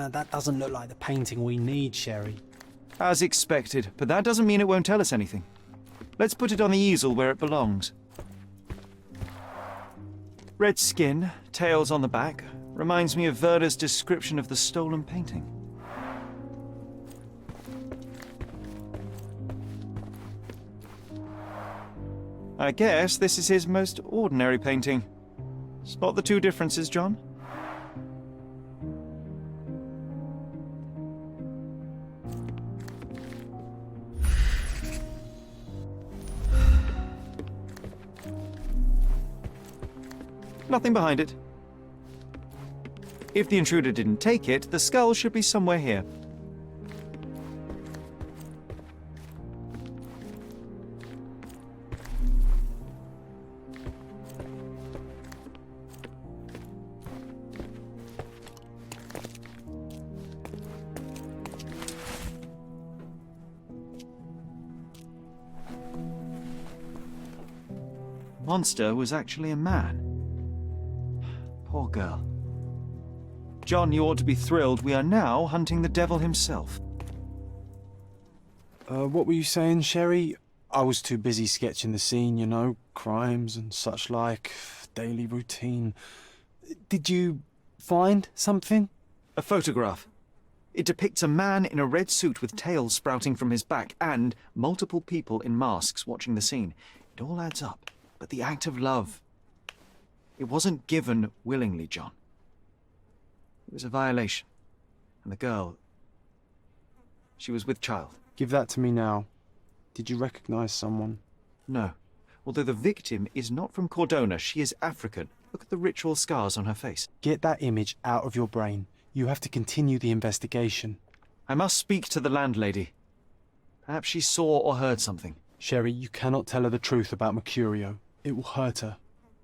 That doesn't look like the painting we need, Sherry. As expected, but that doesn't mean it won't tell us anything. Let's put it on the easel where it belongs. Red skin, tails on the back, reminds me of Verda's description of the stolen painting. I guess this is his most ordinary painting. Spot the two differences, John? Nothing behind it. If the intruder didn't take it, the skull should be somewhere here. Monster was actually a man. Poor girl. John, you ought to be thrilled. We are now hunting the devil himself. What were you saying, Sherry? I was too busy sketching the scene, you know, crimes and such like, daily routine. Did you find something? A photograph. It depicts a man in a red suit with tails sprouting from his back and multiple people in masks watching the scene. It all adds up. But the act of love, it wasn't given willingly, John. It was a violation. And the girl, she was with child. Give that to me now. Did you recognize someone? No. Although the victim is not from Cordona, she is African. Look at the ritual scars on her face. Get that image out of your brain. You have to continue the investigation. I must speak to the landlady. Perhaps she saw or heard something. Sherry, you cannot tell her the truth about Mercurio. It will hurt her.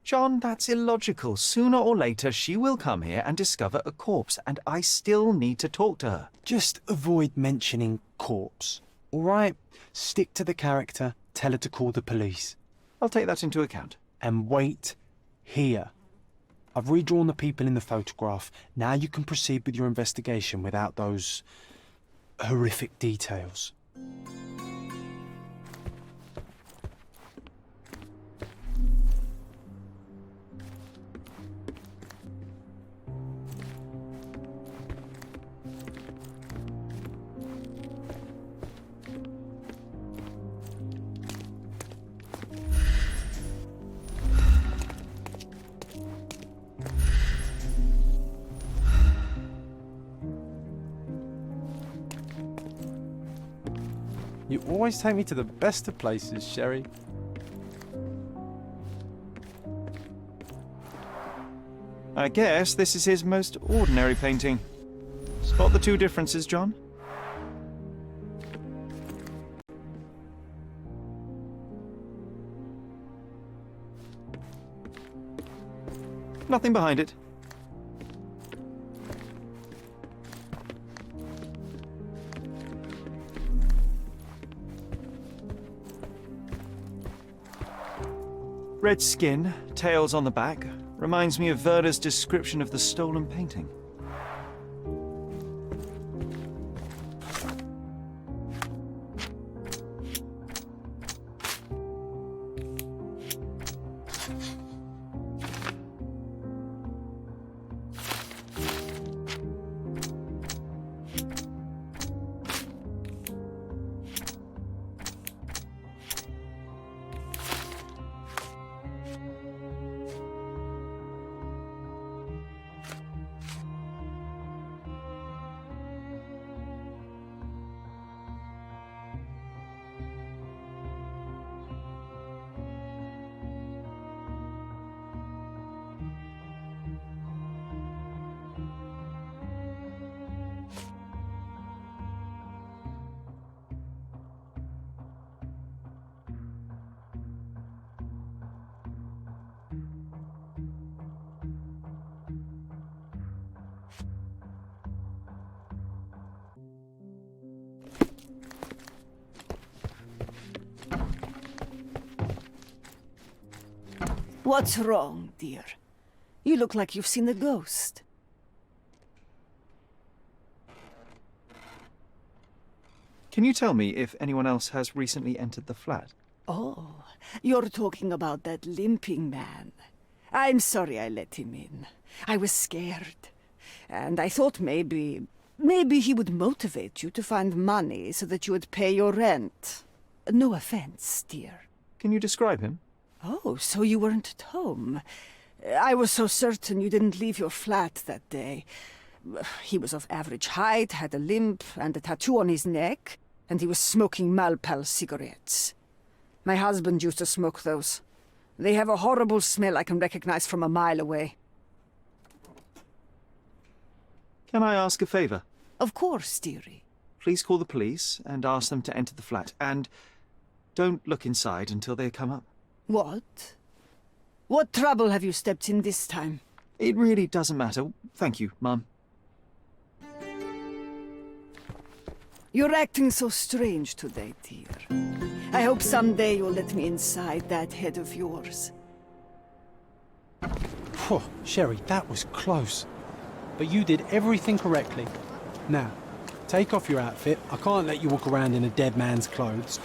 John, that's illogical. Sooner or later, she will come here and discover a corpse, and I still need to talk to her. Just avoid mentioning corpse, all right? Stick to the character, tell her to call the police. I'll take that into account. And wait here. I've redrawn the people in the photograph. Now you can proceed with your investigation without those horrific details. You always take me to the best of places, Sherry. I guess this is his most ordinary painting. Spot the two differences, John? Nothing behind it. Red skin, tails on the back, reminds me of Verda's description of the stolen painting. What's wrong, dear? You look like you've seen a ghost. Can you tell me if anyone else has recently entered the flat? Oh, you're talking about that limping man. I'm sorry I let him in. I was scared. And I thought maybe he would motivate you to find money so that you would pay your rent. No offense, dear. Can you describe him? Oh, so you weren't at home. I was so certain you didn't leave your flat that day. He was of average height, had a limp and a tattoo on his neck, and he was smoking Malpal cigarettes. My husband used to smoke those. They have a horrible smell I can recognize from a mile away. Can I ask a favor? Of course, dearie. Please call the police and ask them to enter the flat, and don't look inside until they come up. What? What trouble have you stepped in this time? It really doesn't matter. Thank you, Mum. You're acting so strange today, dear. I hope someday you'll let me inside that head of yours. Phew, Sherry, that was close. But you did everything correctly. Now, take off your outfit. I can't let you walk around in a dead man's clothes.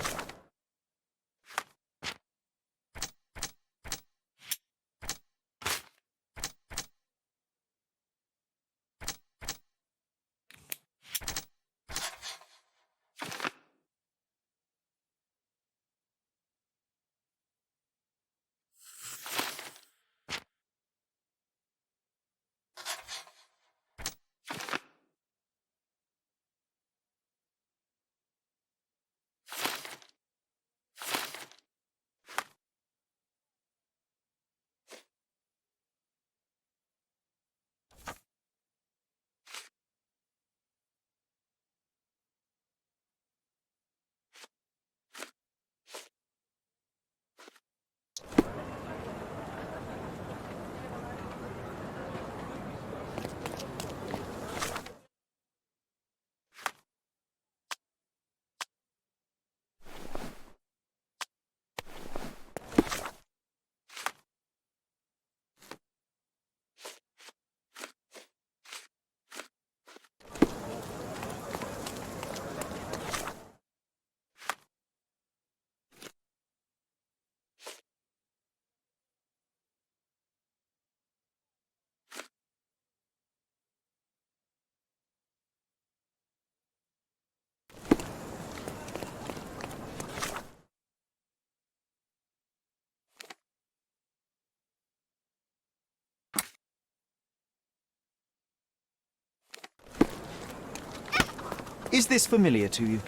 Is this familiar to you?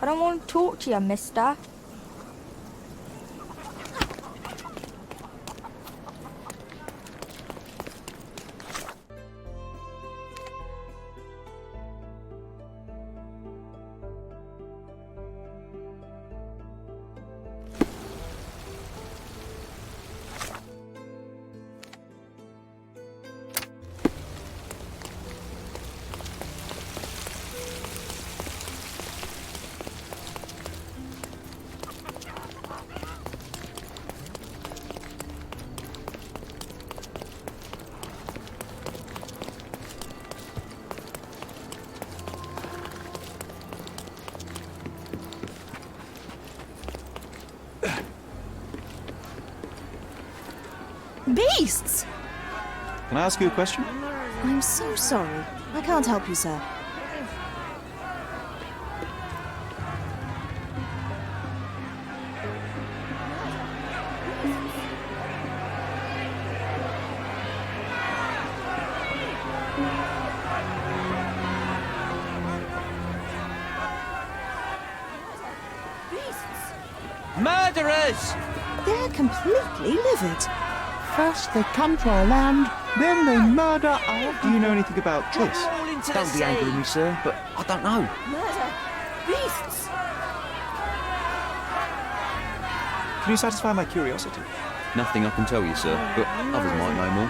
I don't want to talk to you, mister. Beasts! Can I ask you a question? I'm so sorry. I can't help you, sir. Murderers! They're completely livid. First they come to our land, then they murder our... Do you know anything about this? Don't be angry with me, sir, but I don't know. Murder! Beasts! Can you satisfy my curiosity? Nothing I can tell you, sir, but others might know more.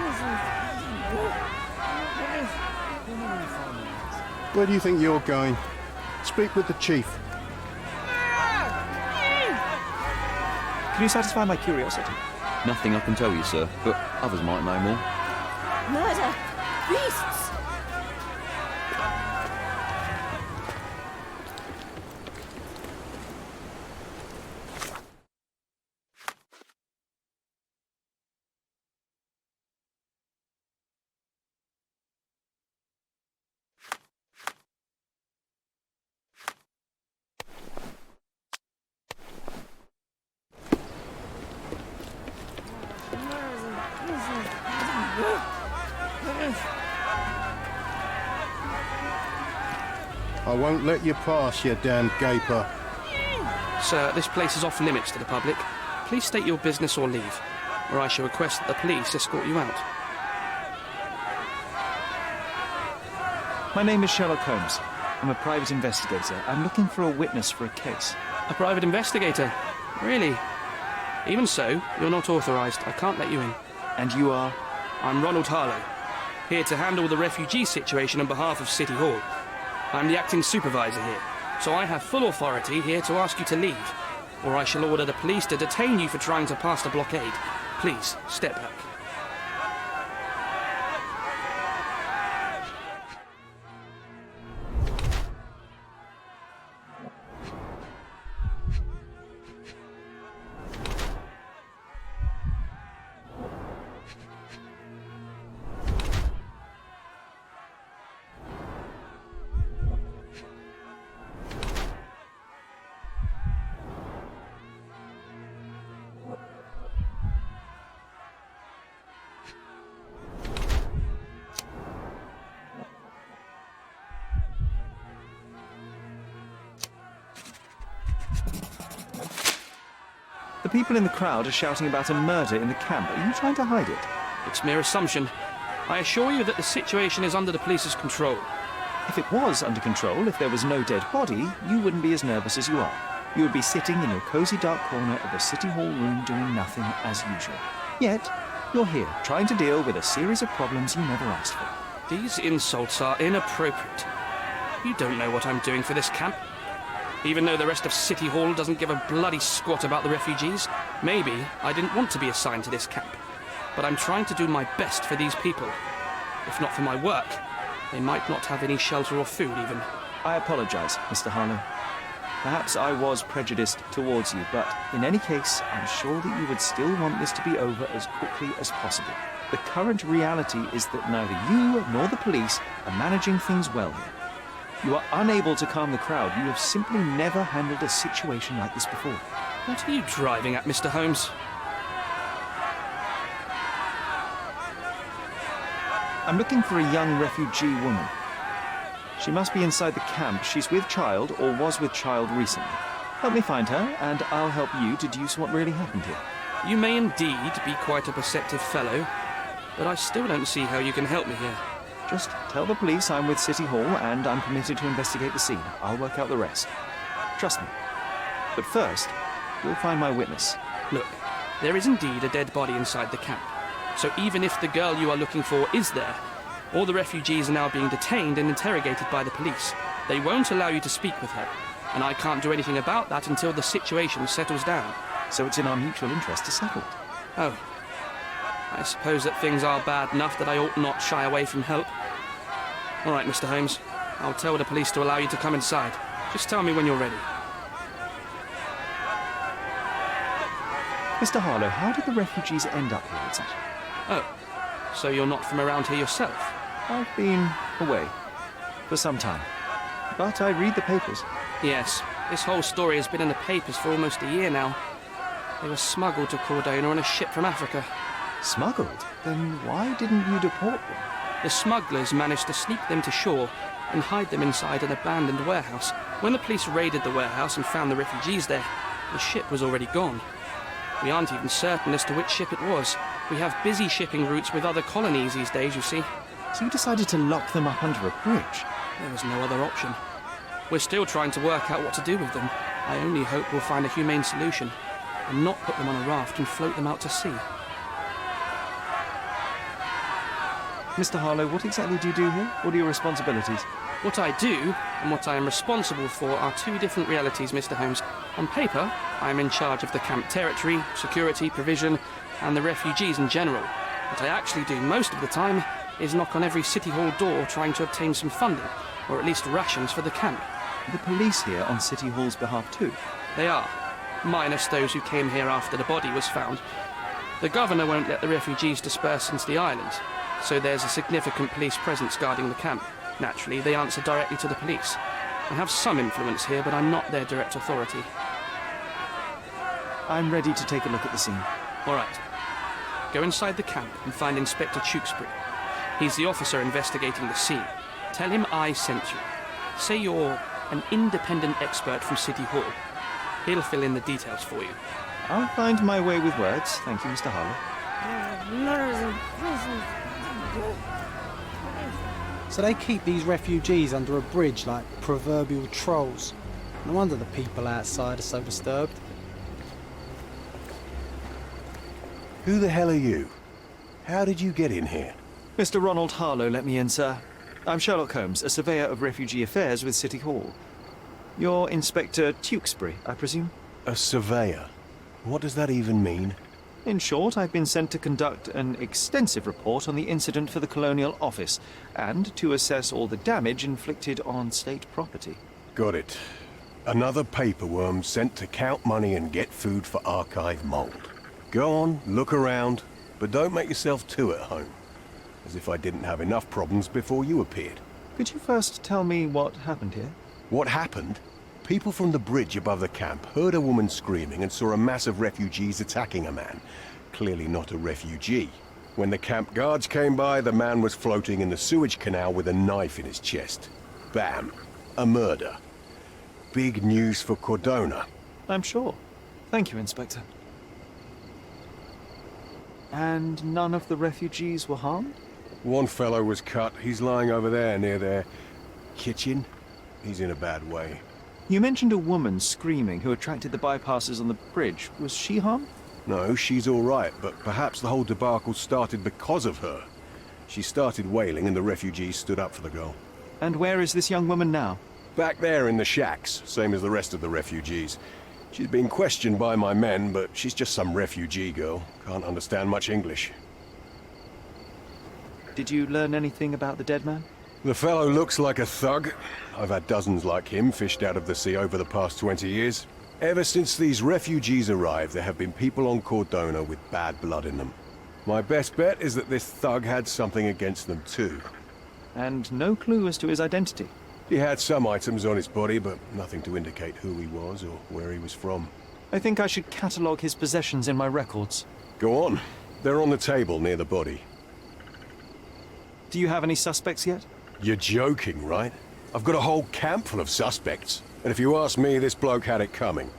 Where do you think you're going? Speak with the chief. Can you satisfy my curiosity? Nothing I can tell you, sir, but others might know more. Murder! Beasts! I won't let you pass, you damned gaper. Sir, this place is off limits to the public. Please state your business or leave, or I shall request that the police escort you out. My name is Sherlock Holmes. I'm a private investigator. I'm looking for a witness for a case. A private investigator? Really? Even so, you're not authorised. I can't let you in. And you are? I'm Ronald Harlow, here to handle the refugee situation on behalf of City Hall. I'm the acting supervisor here, so I have full authority here to ask you to leave, or I shall order the police to detain you for trying to pass the blockade. Please, step back. The people in the crowd are shouting about a murder in the camp. Are you trying to hide it? It's mere assumption. I assure you that the situation is under the police's control. If it was under control, if there was no dead body, you wouldn't be as nervous as you are. You would be sitting in your cosy dark corner of the City Hall room doing nothing as usual. Yet, you're here, trying to deal with a series of problems you never asked for. These insults are inappropriate. You don't know what I'm doing for this camp. Even though the rest of City Hall doesn't give a bloody squat about the refugees, maybe I didn't want to be assigned to this camp. But I'm trying to do my best for these people. If not for my work, they might not have any shelter or food even. I apologize, Mr. Harlow. Perhaps I was prejudiced towards you, but in any case, I'm sure that you would still want this to be over as quickly as possible. The current reality is that neither you nor the police are managing things well here. You are unable to calm the crowd. You have simply never handled a situation like this before. What are you driving at, Mr. Holmes? I'm looking for a young refugee woman. She must be inside the camp. She's with child or was with child recently. Help me find her, and I'll help you deduce what really happened here. You may indeed be quite a perceptive fellow, but I still don't see how you can help me here. Just tell the police I'm with City Hall and I'm permitted to investigate the scene. I'll work out the rest. Trust me. But first, you'll find my witness. Look, there is indeed a dead body inside the camp. So even if the girl you are looking for is there, all the refugees are now being detained and interrogated by the police. They won't allow you to speak with her, and I can't do anything about that until the situation settles down. So it's in our mutual interest to settle it. Oh. I suppose that things are bad enough that I ought not shy away from help. All right, Mr. Holmes. I'll tell the police to allow you to come inside. Just tell me when you're ready. Mr. Harlow, how did the refugees end up here exactly? Oh, so you're not from around here yourself? I've been away for some time, but I read the papers. Yes, this whole story has been in the papers for almost a year now. They were smuggled to Cordona on a ship from Africa. Smuggled? Then why didn't you deport them? The smugglers managed to sneak them to shore and hide them inside an abandoned warehouse. When the police raided the warehouse and found the refugees there, the ship was already gone. We aren't even certain as to which ship it was. We have busy shipping routes with other colonies these days, you see. So you decided to lock them up under a bridge? There was no other option. We're still trying to work out what to do with them. I only hope we'll find a humane solution and not put them on a raft and float them out to sea. Mr. Harlow, what exactly do you do here? What are your responsibilities? What I do and what I am responsible for are two different realities, Mr. Holmes. On paper, I am in charge of the camp territory, security, provision, and the refugees in general. What I actually do most of the time is knock on every City Hall door trying to obtain some funding, or at least rations for the camp. The police here on City Hall's behalf too? They are, minus those who came here after the body was found. The governor won't let the refugees disperse into the island, so there's a significant police presence guarding the camp. Naturally, they answer directly to the police. I have some influence here, but I'm not their direct authority. I'm ready to take a look at the scene. All right. Go inside the camp and find Inspector Tewkesbury. He's the officer investigating the scene. Tell him I sent you. Say you're an independent expert from City Hall. He'll fill in the details for you. I'll find my way with words. Thank you, Mr. Harlow. So they keep these refugees under a bridge like proverbial trolls. No wonder the people outside are so disturbed. Who the hell are you? How did you get in here? Mr. Ronald Harlow let me in, sir. I'm Sherlock Holmes, a surveyor of refugee affairs with City Hall. You're Inspector Tewkesbury, I presume? A surveyor? What does that even mean? In short, I've been sent to conduct an extensive report on the incident for the Colonial Office, and to assess all the damage inflicted on state property. Got it. Another paperworm sent to count money and get food for archive mold. Go on, look around, but don't make yourself too at home. As if I didn't have enough problems before you appeared. Could you first tell me what happened here? What happened? People from the bridge above the camp heard a woman screaming and saw a mass of refugees attacking a man. Clearly not a refugee. When the camp guards came by, the man was floating in the sewage canal with a knife in his chest. Bam. A murder. Big news for Cordona. I'm sure. Thank you, Inspector. And none of the refugees were harmed? One fellow was cut. He's lying over there near their kitchen. He's in a bad way. You mentioned a woman screaming who attracted the bypassers on the bridge. Was she harmed? No, she's all right, but perhaps the whole debacle started because of her. She started wailing and the refugees stood up for the girl. And where is this young woman now? Back there in the shacks, same as the rest of the refugees. She's been questioned by my men, but she's just some refugee girl. Can't understand much English. Did you learn anything about the dead man? The fellow looks like a thug. I've had dozens like him fished out of the sea over the past 20 years. Ever since these refugees arrived, there have been people on Cordona with bad blood in them. My best bet is that this thug had something against them too. And no clue as to his identity? He had some items on his body, but nothing to indicate who he was or where he was from. I think I should catalogue his possessions in my records. Go on. They're on the table near the body. Do you have any suspects yet? You're joking, right? I've got a whole camp full of suspects. And if you ask me, this bloke had it coming.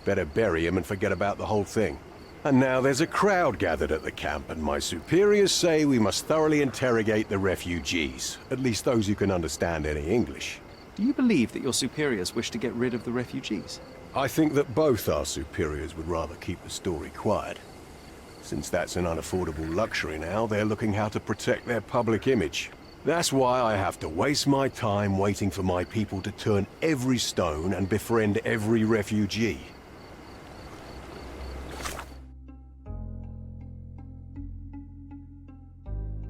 Better bury him and forget about the whole thing. And now there's a crowd gathered at the camp, and my superiors say we must thoroughly interrogate the refugees. At least those who can understand any English. Do you believe that your superiors wish to get rid of the refugees? I think that both our superiors would rather keep the story quiet. Since that's an unaffordable luxury now, they're looking how to protect their public image. That's why I have to waste my time waiting for my people to turn every stone and befriend every refugee.